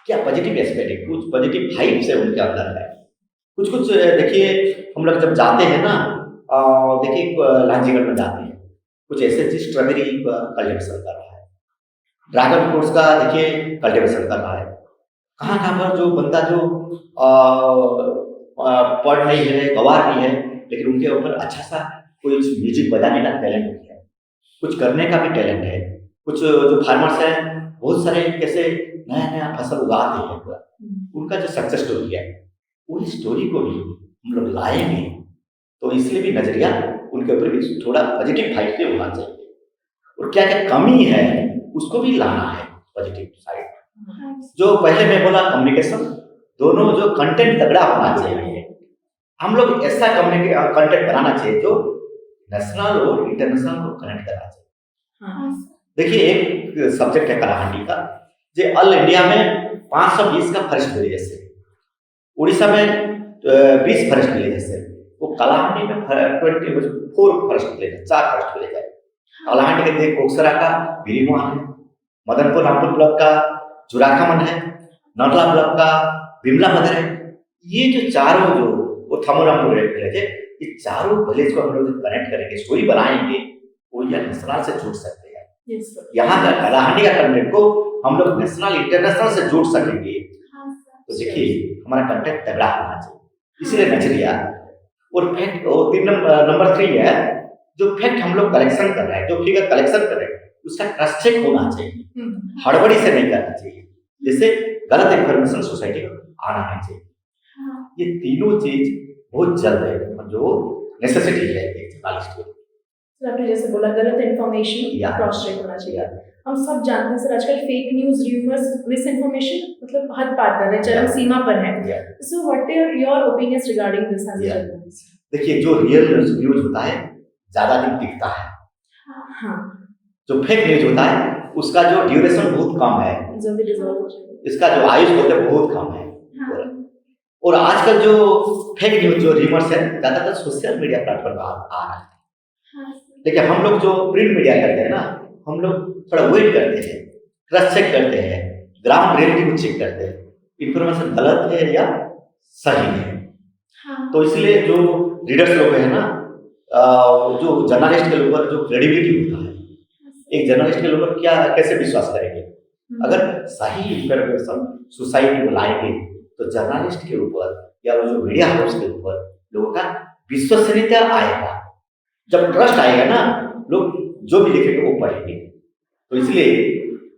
क्या पॉजिटिव एस्पेक्ट है, कुछ पॉजिटिव वाइब्स है उनके अंदर है, कुछ देखिए हम लोग जब जाते हैं ना देखिए लांजीगढ़ में जाते हैं कुछ ऐसे स्ट्रॉबेरी कल्टिवेशन कर रहा है, ड्रैगन फ्रूट्स का देखिए कल्टिवेशन कर रहा है। कहाँ पर जो बंदा जो पढ़ नहीं है गवार नहीं है लेकिन उनके ऊपर अच्छा सा कोई म्यूजिक बजाने का टैलेंट है, कुछ करने का भी टैलेंट है। कुछ जो फार्मर्स हैं बहुत सारे कैसे नया फसल उगाते हैं पूरा, उनका जो सक्सेस स्टोरी है वही स्टोरी को भी हम लोग लाएंगे तो इसलिए भी नजरिया उनके ऊपर भी थोड़ा पॉजिटिव साइड से होना चाहिए, और क्या क्या कमी है उसको भी लाना है पॉजिटिव साइड। जो पहले मैं बोला कम्युनिकेशन, दोनों जो कंटेंट तगड़ा होना चाहिए। हम लोग ऐसा कंटेंट बनाना चाहिए जो नेशनल और इंटरनेशनल को कनेक्ट करना चाहिए। देखिए एक सब्जेक्ट है कलाहांडी का, जो ऑल इंडिया में 520 का फर्स्ट मिले, जैसे उड़ीसा में 20 फर्स्ट मिले, जैसे वो कलाहांडी में 24 फर्स्ट मिले, 4 फर्स्ट मिले जाए। कलाहांडी के देख कोकसरा का बिरीमुआ है, मदनपुर रामपुर ब्लॉक का जुराखामन है, नौटला ब्लॉक का बिमला मदर है। ये जो चारों जो वो थमोरामपुर विलेज है, ये चारों विलेज को हम लोग कनेक्ट करेंगे, स्टोरी बनाएंगे, वो या नेशनल से जुड़ सकते हैं। यहाँ का कलाहांडी का कंटेंट को हम लोग नेशनल इंटरनेशनल से जोड़ सकेंगे। तो देखिए हमारा कंटेंट तगड़ा होना चाहिए, इसीलिए नजरिया और फैक्ट। और 3 नंबर 3 है जो फैक्ट हम लोग कलेक्शन कर रहे हैं, जो फिगर कलेक्शन कर रहे हैं उसका क्रॉस चेक होना चाहिए, हड़बड़ी से नहीं करना चाहिए, जैसे गलत इंफॉर्मेशन सोसाइटी को आना नहीं चाहिए। ये तीनों चीज बहुत जल्द है जो नेसेसिटी है एक जर्नलिस्ट को। सर आपने जैसे बोला गलत इन्फॉर्मेशन क्रॉस चेक होना चाहिए। हम सब जानते हैं सर आजकल fake news, rumours, miss information मतलब हद पार कर रहे हैं, चरम सीमा पर है। So what are your opinions regarding this as a journalist? देखिए जो रियल न्यूज होता है ज्यादा दिन टिकता है, हाँ, जो फेक न्यूज होता है उसका जो ड्यूरेशन बहुत कम है, जल्दी डिसॉल्व हो जाएगा, इसका जो आयुष होता है बहुत कम है। और आजकल जो फेक न्यूज जो र्यूमर्स है ज्यादातर सोशल मीडिया प्लेटफॉर्म पर आ रहा है, लेकिन हम लोग जो प्रिंट मीडिया करते हैं ना, हम लोग थोड़ा वेट करते हैं, क्रॉस चेक करते हैं, ग्राउंड रियलिटी को चेक करते हैं, इंफॉर्मेशन गलत है या सही है। तो इसलिए जो रीडर्स लोग है ना, जो जर्नलिस्ट के ऊपर जो क्रेडिबिलिटी होता है, एक जर्नलिस्ट के ऊपर क्या कैसे विश्वास करेंगे? अगर सही इंफॉर्मेशन सोसाइटी को लाएंगे तो जर्नलिस्ट के ऊपर या वो जो मीडिया हाउस के ऊपर लोगों का विश्वसनीयता आएगा। जब ट्रस्ट आएगा ना, लोग जो भी लिखेंगे वो पढ़ेंगे। तो इसलिए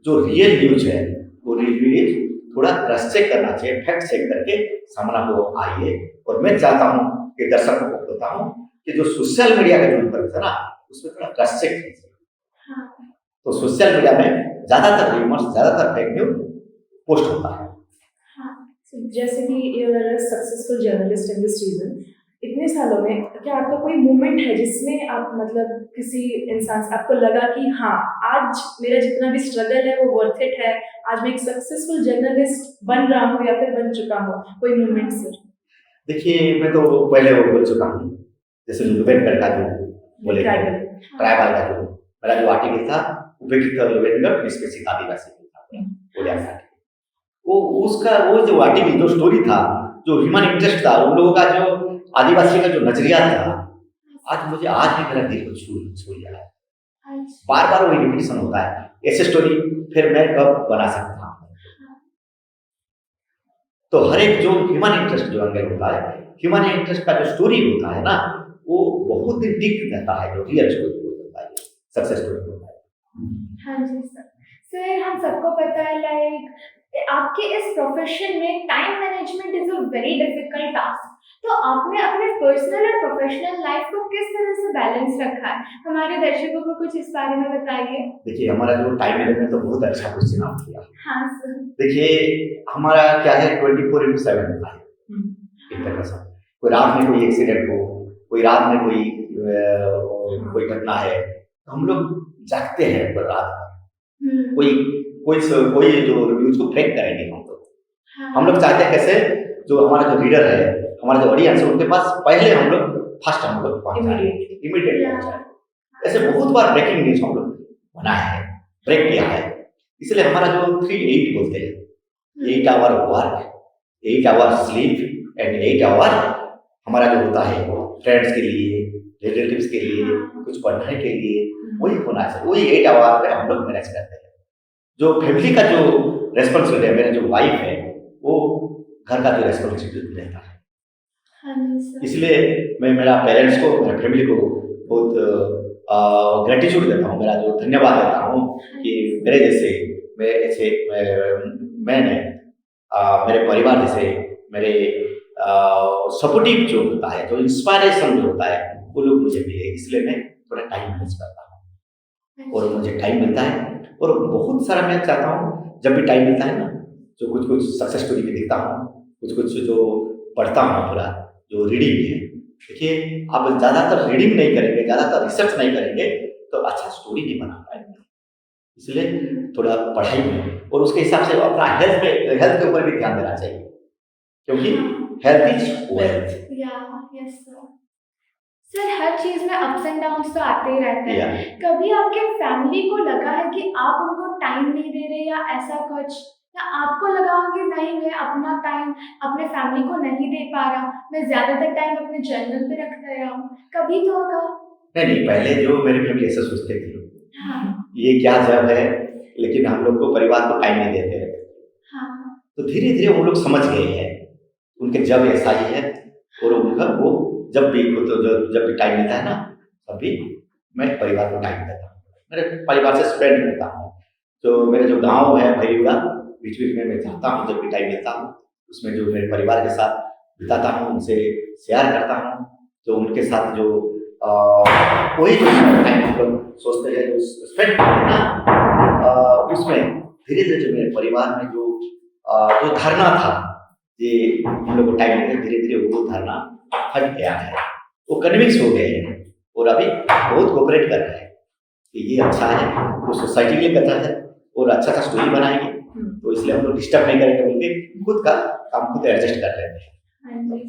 जो रियल न्यूज है वो रियल प्लीज थोड़ा क्रॉस चेक करना चाहिए, फैक्ट चेक करके सामना को आइए। और मैं चाहता हूँ कि दर्शकों को बताता हूँ कि जो सोशल मीडिया का जो इन्फ्लुएंस है ना, उसमें थोड़ा क्रॉस चेक कीजिए। हाँ, तो सोशल मीडिया में ज्यादातर र्यूमर्स, ज्यादातर फेक न्यूज पोस्ट होता है। हाँ, So, जैसे कि you are a successful journalist in this region, इतने सालों में क्या आपका कोई मोमेंट है जिसमें आप मतलब किसी इंसान से आपको लगा कि हाँ, आज मेरा जितना भी स्ट्रगल है वो वर्थ इट है, आज मैं एक सक्सेसफुल जर्नलिस्ट बन रहा हूँ या फिर बन चुका हूँ, कोई मोमेंट सर? देखिए, मैं तो पहले वो बोल चुका हूँ, जैसे लुबेनकर का जो बोले थे, ट्राइबल। ट्राइबल का जो मेरा जो आर्टिकल था, विक्टर लुबेनकर निष्पेषित आदिवासी था, बोलिया था। वो उसका वो जो आर्टिकल, जो स्टोरी था, जो ह्यूमन इंटरेस्ट था, उन लोगों का जो आदिवासी का जो नजरिया था, आज भी मेरा दिल को छू लिया है। अच्छा, बार बार वही रिपीटिशन होता है, ऐसे स्टोरी फिर मैं कब बना सकता हूँ? तो हर एक जो ह्यूमन इंटरेस्ट जो एंगल होता है, ह्यूमन इंटरेस्ट का जो स्टोरी होता है ना, वो बहुत दिन टिक रहता है, जो रियल स्टोरी होता है, सक्सेस स्टोरी होता है। हाँ जी सर। सर, हम सबको पता है लाइक आपके इस प्रोफेशन में time management is a very difficult task. तो आपने अपने पर्सनल और प्रोफेशनल लाइफ को किस तरह से बैलेंस रखा है? हमारे दर्शकों को कुछ इस बारे में बताइए। देखिए, हमारा जो टाइम मैनेजमेंट तो बहुत अच्छा क्वेश्चन आप किया। हाँ सर। देखिए, हमारा क्या है, 24/7 होता है एक तरह से। कोई रात में कोई एक्सीडेंट हो, कोई रात में कोई घटना है, तो हम लोग जागते हैं पर रात में। कोई कोई जो न्यूज को ब्रेक करेंगे हम लोग चाहते हैं कैसे, जो हमारा जो रीडर है, हमारा जो ऑडियंस है, उनके पास पहले हम लोग पहुंच जाए, इमीडिएटली पहुंच जाए। ऐसे बहुत बार ब्रेकिंग न्यूज हम लोग बनाया है, ब्रेक किया है। इसलिए हमारा जो 3-8 बोलते हैं, 8 hour work, 8 hour sleep and 8 hour हमारा जो होता है फ्रेंड्स के लिए, रिलेटिव्स के लिए, कुछ पढ़ने के लिए, वही होना चाहिए। वही 8 आवर में हम लोग मैनेज करते हैं। जो फैमिली का जो रेस्पॉन्सिबिलिटी है, मेरे जो वाइफ है, वो घर का जो रेस्पॉन्सिबिलिटी रहता है। इसलिए मैं मेरा पेरेंट्स को, मेरे फैमिली को बहुत ग्रेटिट्यूड देता हूँ, मेरा जो धन्यवाद देता हूँ कि मेरे जैसे मैंने मेरे परिवार जैसे, मेरे सपोर्टिव जो होता है, जो इंस्पायरेशन जो होता है, वो लोग मुझे मिले। इसलिए मैं थोड़ा टाइम मैनेज करता हूँ और मुझे टाइम मिलता है। और बहुत सारा मैं चाहता हूँ, जब भी टाइम मिलता है ना, जो कुछ सक्सेस स्टोरी भी देखता हूँ, कुछ जो पढ़ता हूँ, पूरा जो रीडिंग है। देखिए, आप ज़्यादातर रीडिंग नहीं करेंगे, ज़्यादातर रिसर्च नहीं करेंगे, तो अच्छा स्टोरी नहीं बना पाएंगे। इसलिए थोड़ा पढ़ाई में और उसके हिसाब से अपना हेल्थ के ऊपर भी ध्यान देना चाहिए, क्योंकि health is wealth. Yes sir, हर चीज में अप्स एंड डाउन्स तो आते ही रहते हैं। Yeah. कभी आपके फैमिली को लगा है कि आप उनको टाइम नहीं दे रहे या ऐसा कुछ, या आपको लगा हो कि नहीं, मैं अपना टाइम अपने फैमिली को नहीं दे पा रहा, मैं ज्यादातर टाइम अपने जर्नल पे रख दे रहा हूँ, कभी तो होगा? नहीं, पहले जो मेरी फैमिली ऐसा सोचते थे, हाँ ये क्या जब है, लेकिन हम लोग को परिवार को टाइम नहीं देते हैं। हाँ तो धीरे धीरे वो लोग समझ गए हैं, उनके जब ऐसा ही है। और उनका वो जब भी टाइम मिलता है ना, तभी मैं परिवार को टाइम देता हूँ, मेरे परिवार से स्पेंड करता हूँ। तो मेरे जो गांव है भैरुआ, बीच बीच में मैं जाता हूँ, जब भी टाइम मिलता हूँ, उसमें जो मेरे परिवार के साथ बिताता हूँ, उनसे शेयर करता हूँ। तो उनके साथ जो वही जो टाइम हम लोग सोचते हैं, जो स्पेंड करते हैं ना, उसमें धीरे धीरे जो मेरे परिवार में जो धारणा था कि हम लोग को टाइम मिलता है, धीरे धीरे वो धारणा हट गया है, वो कन्विंस हो गए हैं और अभी बहुत कोऑपरेट कर रहे हैं कि ये अच्छा है, वो सोसाइटी के लिए अच्छा है और अच्छा सा स्टोरी बनाएंगे। तो इसलिए हम लोग डिस्टर्ब नहीं करेंगे, उनके खुद का काम खुद एडजस्ट कर लेते हैं।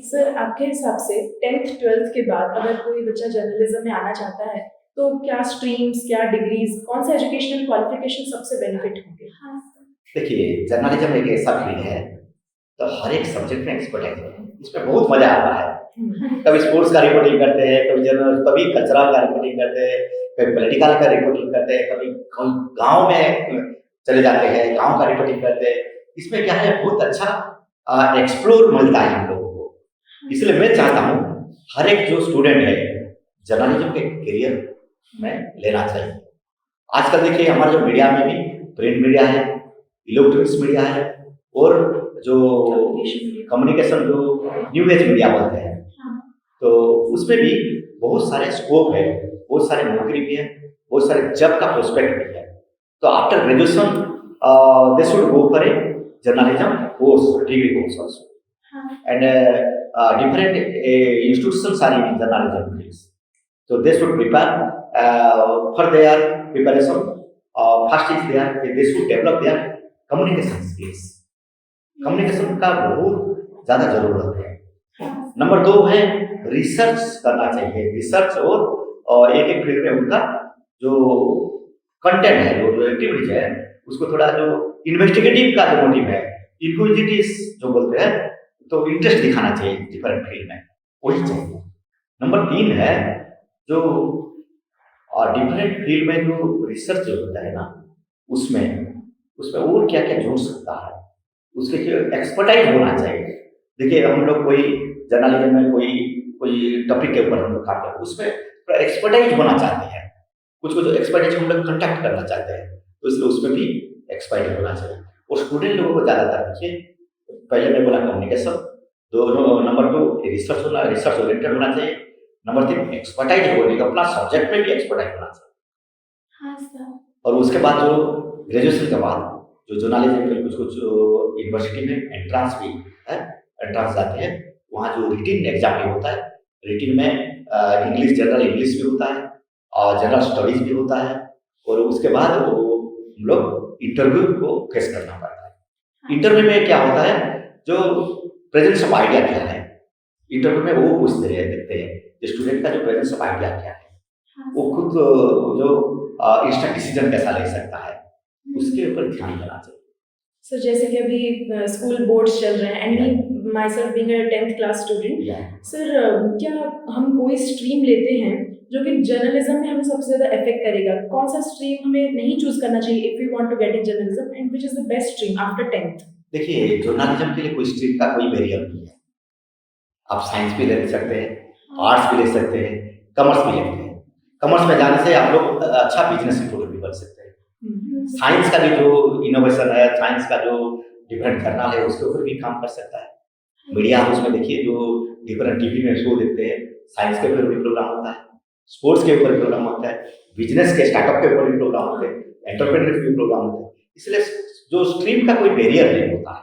सर, आपके हिसाब से 10th 12th के बाद अगर कोई बच्चा जर्नलिज्म में आना चाहता है, तो क्या स्ट्रीम्स, क्या डिग्रीज, कौन सा एजुकेशनल क्वालिफिकेशन सबसे बेनिफिट होंगे? देखिए, जर्नलिज्म एक ऐसा फील्ड है, तो हर एक सब्जेक्ट में एक्सपर्ट है, इसमें बहुत मजा आता है। कभी स्पोर्ट्स का रिपोर्टिंग करते हैं, कभी कल्चरल का रिपोर्टिंग करते हैं, कभी पॉलिटिकल का रिपोर्टिंग करते हैं, कभी गांव में चले जाते हैं, गांव का रिपोर्टिंग करते हैं। इसमें क्या है, बहुत अच्छा एक्सप्लोर मिलता है हम लोगों को। इसलिए मैं चाहता हूँ हर एक जो स्टूडेंट है जर्नलिज्म के करियर में लेना चाहिए। आजकल देखिए, हमारे जो मीडिया में भी प्रिंट मीडिया है, इलेक्ट्रॉनिक्स मीडिया है, और जो कम्युनिकेशन जो न्यू एज मीडिया बोलते हैं, तो उसमें भी बहुत सारे स्कोप है, बहुत सारे नौकरी भी है, बहुत सारे जॉब का प्रोस्पेक्ट भी है। तो after graduation they should go for a journalism course, degree course also. And different institutions are in journalism fields. So they should prepare for their preparation. First is they should develop their communication skills. Communication का बहुत ज़्यादा जरूरत है। Number 2 है research करना चाहिए। Research और एक एक फील्ड में उनका जो कंटेंट है, जो एक्टिविटीज है, उसको थोड़ा जो इन्वेस्टिगेटिव का जो मोटिव है, इंक्विजिटिव जो बोलते हैं, तो इंटरेस्ट दिखाना चाहिए डिफरेंट फील्ड में, वही चाहिए। नंबर 3 है जो डिफरेंट फील्ड में जो रिसर्च जो होता है ना, उसमें और क्या क्या जुड़ सकता है, उसके जो एक्सपर्टाइज होना चाहिए। देखिए हम लोग कोई जर्नलिज्म में कोई टॉपिक के ऊपर हम लोग काम करते हैं, उसमें एक्सपर्टाइज होना चाहते हैं, कुछ एक्सपर्टाइज हम लोग कंडक्ट करना चाहते हैं, तो इसलिए उसमें भी एक्सपर्टाइज होना चाहिए। और स्टूडेंट लोगों को ज़्यादातर देखिए, पहले मैं बोला कम्युनिकेशन, नंबर 2 रिसर्च ओरिएंटेड होना चाहिए, नंबर 3 एक्सपर्टाइज होने का, अपना सब्जेक्ट में भी एक्सपर्टाइज होना चाहिए। और उसके बाद जो ग्रेजुएशन के बाद जो जर्नलिज्म के कुछ यूनिवर्सिटी में एंट्रांस भी है, एंट्रांस जाते हैं, वहाँ जो रिटिन एग्जाम भी होता है, रिटिन में इंग्लिश, जनरल इंग्लिश भी होता है और जनरल स्टडीज भी होता है, और उसके बाद हम लोग इंटरव्यू को फेस करना पड़ता है। इंटरव्यू में क्या होता है, जो प्रेजेंस ऑफ आइडिया क्या है, इंटरव्यू में वो पूछते हैं, देखते हैं स्टूडेंट का जो प्रेजेंस ऑफ आइडिया क्या है, वो खुद जो इंस्टेंट डिसीजन कैसा ले सकता है, उसके ऊपर ध्यान देना चाहिए। सर जैसे कि अभी स्कूल बोर्ड्स चल रहे हैं, and my self being a 10th class student, sir क्या हम कोई स्ट्रीम लेते हैं जो कि जर्नलिज्म में हमें सबसे ज़्यादा इफेक्ट करेगा? कौन सा स्ट्रीम हमें नहीं चूज करना चाहिए if we want to get in journalism, and which is the best stream after 10th? देखिए जर्नलिज्म के लिए कोई स्ट्रीम का कोई बैरियर नहीं है। आप साइंस भी ले सकते हैं, आर्ट्स भी ले सकते हैं, कॉमर्स भी लेते हैं। कॉमर्स में जाने से आप लोग अच्छा बिजनेस रिपोर्टर भी बन सकते हैं। साइंस का भी जो इनोवेशन है, साइंस का जो डिफरेंट जर्नल है, उसके ऊपर भी काम कर सकता है। मीडिया हाउस में देखिए जो डिफरेंट टीवी में शो देखते हैं, साइंस के ऊपर भी प्रोग्राम होता है, स्पोर्ट्स के ऊपर भी प्रोग्राम होता है, बिजनेस के स्टार्टअप के ऊपर भी प्रोग्राम होते हैं, एंटरप्रेन्योरशिप के प्रोग्राम होते हैं। इसलिए जो स्ट्रीम का कोई बैरियर नहीं होता है,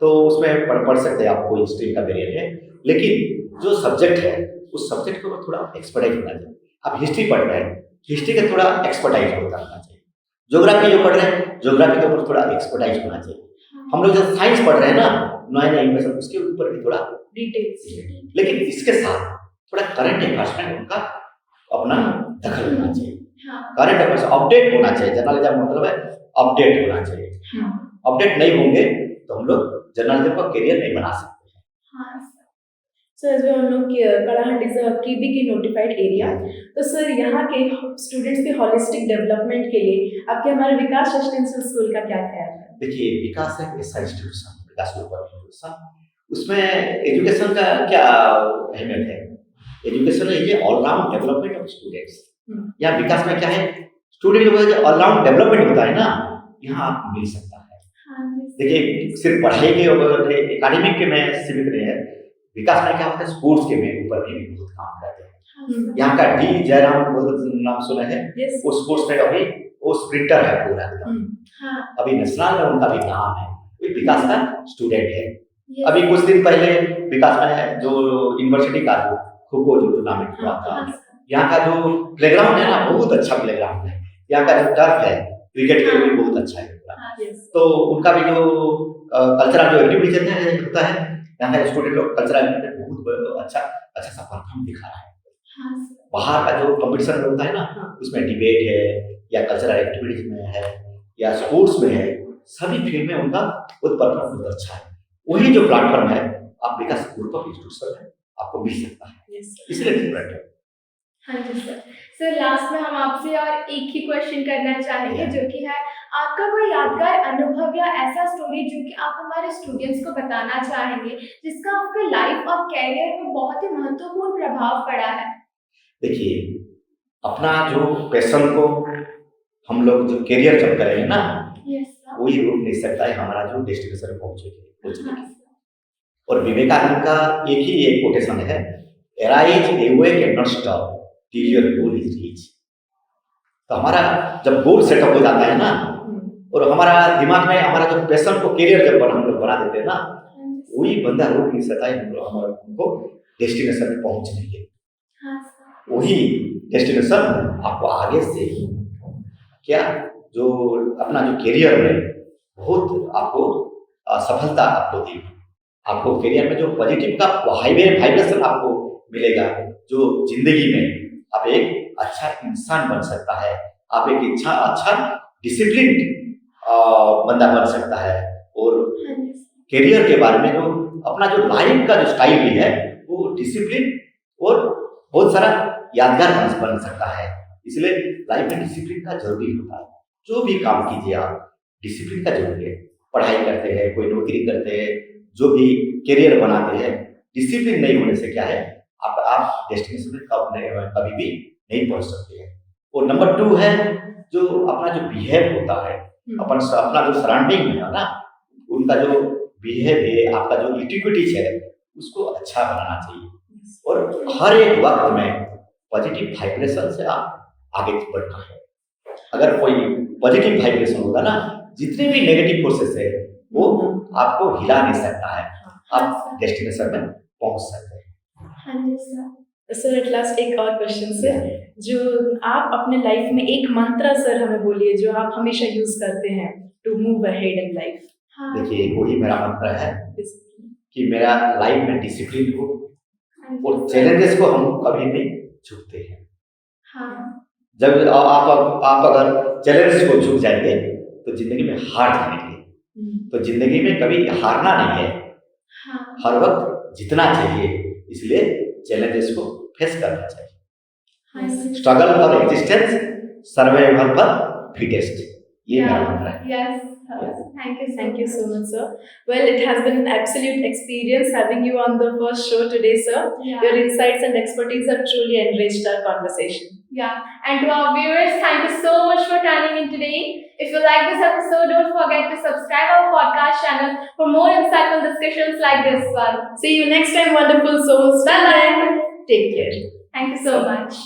तो उसमें पढ़ सकते हैं, आप कोई स्ट्रीम का बैरियर है। लेकिन जो सब्जेक्ट है, उस सब्जेक्ट के ऊपर थोड़ा एक्सपर्टाइज होना चाहिए। आप हिस्ट्री पढ़ रहे हैं, हिस्ट्री का थोड़ा एक्सपर्टाइज होता रहना चाहिए। ज्योग्राफी जो पढ़ रहे हैं, ज्योग्राफी के ऊपर थोड़ा एक्सपर्टाइज होना चाहिए। हम लोग जब साइंस पढ़ रहे हैं ना, नया इन्वेंशन, उसके ऊपर भी थोड़ा डिटेल्स, लेकिन इसके साथ थोड़ा करंट अफेयर्स में उनका अपना दखल होना चाहिए। करंट अफेयर्स अपडेट होना चाहिए। जर्नलिज्म मतलब है अपडेट होना चाहिए। अपडेट नहीं होंगे तो हम लोग जर्नलिज्म का करियर नहीं बना सकते। Sir as we all know कि Kalahandi is a KBK notified area, तो सर यहाँ के स्टूडेंट्स के होलिस्टिक डेवलपमेंट के लिए आपके हमारे विकास रेसिडेंशियल स्कूल का क्या ख्याल है? देखिए विकास है ऐसा इंस्टीट्यूशन, विकास इंस्टीट्यूशन, उसमें एजुकेशन का क्या अहमियत है? एजुकेशन है ये ऑलराउंड डेवलपमेंट ऑफ स्टूडेंट्स। यहाँ विकास में क्या है, स्टूडेंट को जो ऑलराउंड डेवलपमेंट होता है ना, यहाँ आप मिल सकता है। देखिए सिर्फ पढ़ाई के और एकेडमिक के में सीमित नहीं है, विकास में क्या होता है, स्पोर्ट्स के में ऊपर भी बहुत काम करते हैं। यहाँ का डी जयराम नाम सुना है, वो स्पोर्ट्स में अभी वो स्प्रिंटर है पूरा एकदम, अभी नेशनल में उनका भी नाम है, वो विकास का स्टूडेंट है। अभी कुछ दिन पहले विकास में जो यूनिवर्सिटी का खो खो जो टूर्नामेंट हुआ था, यहाँ का जो प्लेग्राउंड है ना, बहुत अच्छा प्लेग्राउंड है। यहाँ का जो टर्फ है क्रिकेट के लिए भी बहुत अच्छा है। तो उनका भी जो कल्चरल जो एक्टिविटीज होता है, यहाँ का स्टूडेंट लोग कल्चरल एक्टिविटी बहुत अच्छा सा परफॉर्म दिखा रहा है। बाहर का जो कंपटीशन होता है ना, उसमें डिबेट है या कल्चरल एक्टिविटीज में है या स्पोर्ट्स में है, सभी फील्ड में उनका बहुत परफॉर्मेंस बहुत अच्छा है। वही जो प्लेटफॉर्म है, आप विकास ग्रुप ऑफ इंस्टीट्यूशन है, आपको मिल सकता है, इसलिए डिफरेंट है। हाँ जी सर। सर लास्ट में हम आपसे और एक ही क्वेश्चन करना चाहेंगे, जो कि है आपका कोई यादगार अनुभव या ऐसा स्टोरी जो कि आप हमारे स्टूडेंट्स को बताना चाहेंगे, जिसका आपके लाइफ और कैरियर में बहुत ही महत्वपूर्ण प्रभाव पड़ा है? देखिए अपना जो पैशन को हम लोग जो करियर जब करेंगे ना, कोई रोक नहीं सकता है हमारा जो डेस्टिनेशन में पहुंचने के। और विवेकानंद का एक कोटेशन है, arise away can not stop till your goal is reach. तो हमारा जब गोल सेटअप हो जाता है ना, और हमारा दिमाग में हमारा जो पैशन को करियर जब हम लोग बना देते हैं ना, वही बंदा रोक नहीं सकता है हमको डेस्टिनेशन में पहुंचने के। वही डेस्टिनेशन आपको आगे से ही क्या जो अपना जो करियर में बहुत आपको सफलता आपको दी, आपको करियर में जो पॉजिटिव का वाइब्रेशन आपको मिलेगा, जो जिंदगी में आप एक अच्छा इंसान बन सकता है, आप एक अच्छा डिसिप्लिन बंदा बन सकता है। और करियर के बारे में जो अपना जो लाइफ का जो स्टाइल भी है वो डिसिप्लिन और बहुत सारा यादगार बन सकता है। इसलिए लाइफ में डिसिप्लिन का जरूरी होता है। जो भी काम कीजिए आप, डिसिप्लिन का जरूरी है। पढ़ाई करते हैं, कोई नौकरी करते हैं, जो भी करियर बनाते हैं, डिसिप्लिन नहीं होने से क्या है आप डेस्टिनेशन में कभी भी नहीं पहुंच सकते हैं। और नंबर 2 है जो अपना जो बिहेव होता है, अपना जो सराउंडिंग है ना, उनका जो बिहेव है, आपका जो एटिट्यूड है, उसको अच्छा बनाना चाहिए। और हर एक वक्त में पॉजिटिव वाइब्रेशन से आप आगे बढ़ना है। अगर कोई पॉजिटिव वाइब्रेशन होगा ना, जितने भी नेगेटिव फोर्सेस है वो आपको हिला नहीं सकता है, आप डेस्टिनेशन में पहुंच सकते हैं। सर एट लास्ट एक और क्वेश्चन सर, जो आप अपने लाइफ में एक मंत्र सर हमें बोलिए जो आप हमेशा यूज करते हैं to move ahead in life. देखिए वही मेरा मंत्र है कि मेरा लाइफ में डिसिप्लिन हो और चैलेंजेस को हम कभी नहीं झुकते हैं। जब आप अगर चैलेंजेस को झुक जाएंगे तो जिंदगी में हार जाएंगे। तो जिंदगी में कभी हारना नहीं है, हर वक्त जीतना चाहिए। इसलिए चैलेंजेस को फेस करना चाहिए। Struggle for existence, survival for fittest, ये मेरा मंत्र है। Yes. Thank you so much, sir. Well, it has been an absolute experience having you on the first show today, sir. Yeah. Your insights and expertise have truly enriched our conversation. Yeah. And to our viewers, thank you so much for tuning in today. If you like this episode, don't forget to subscribe our podcast channel for more insightful discussions like this one. See you next time, wonderful souls. Bye-bye. Take care. Thank you so much.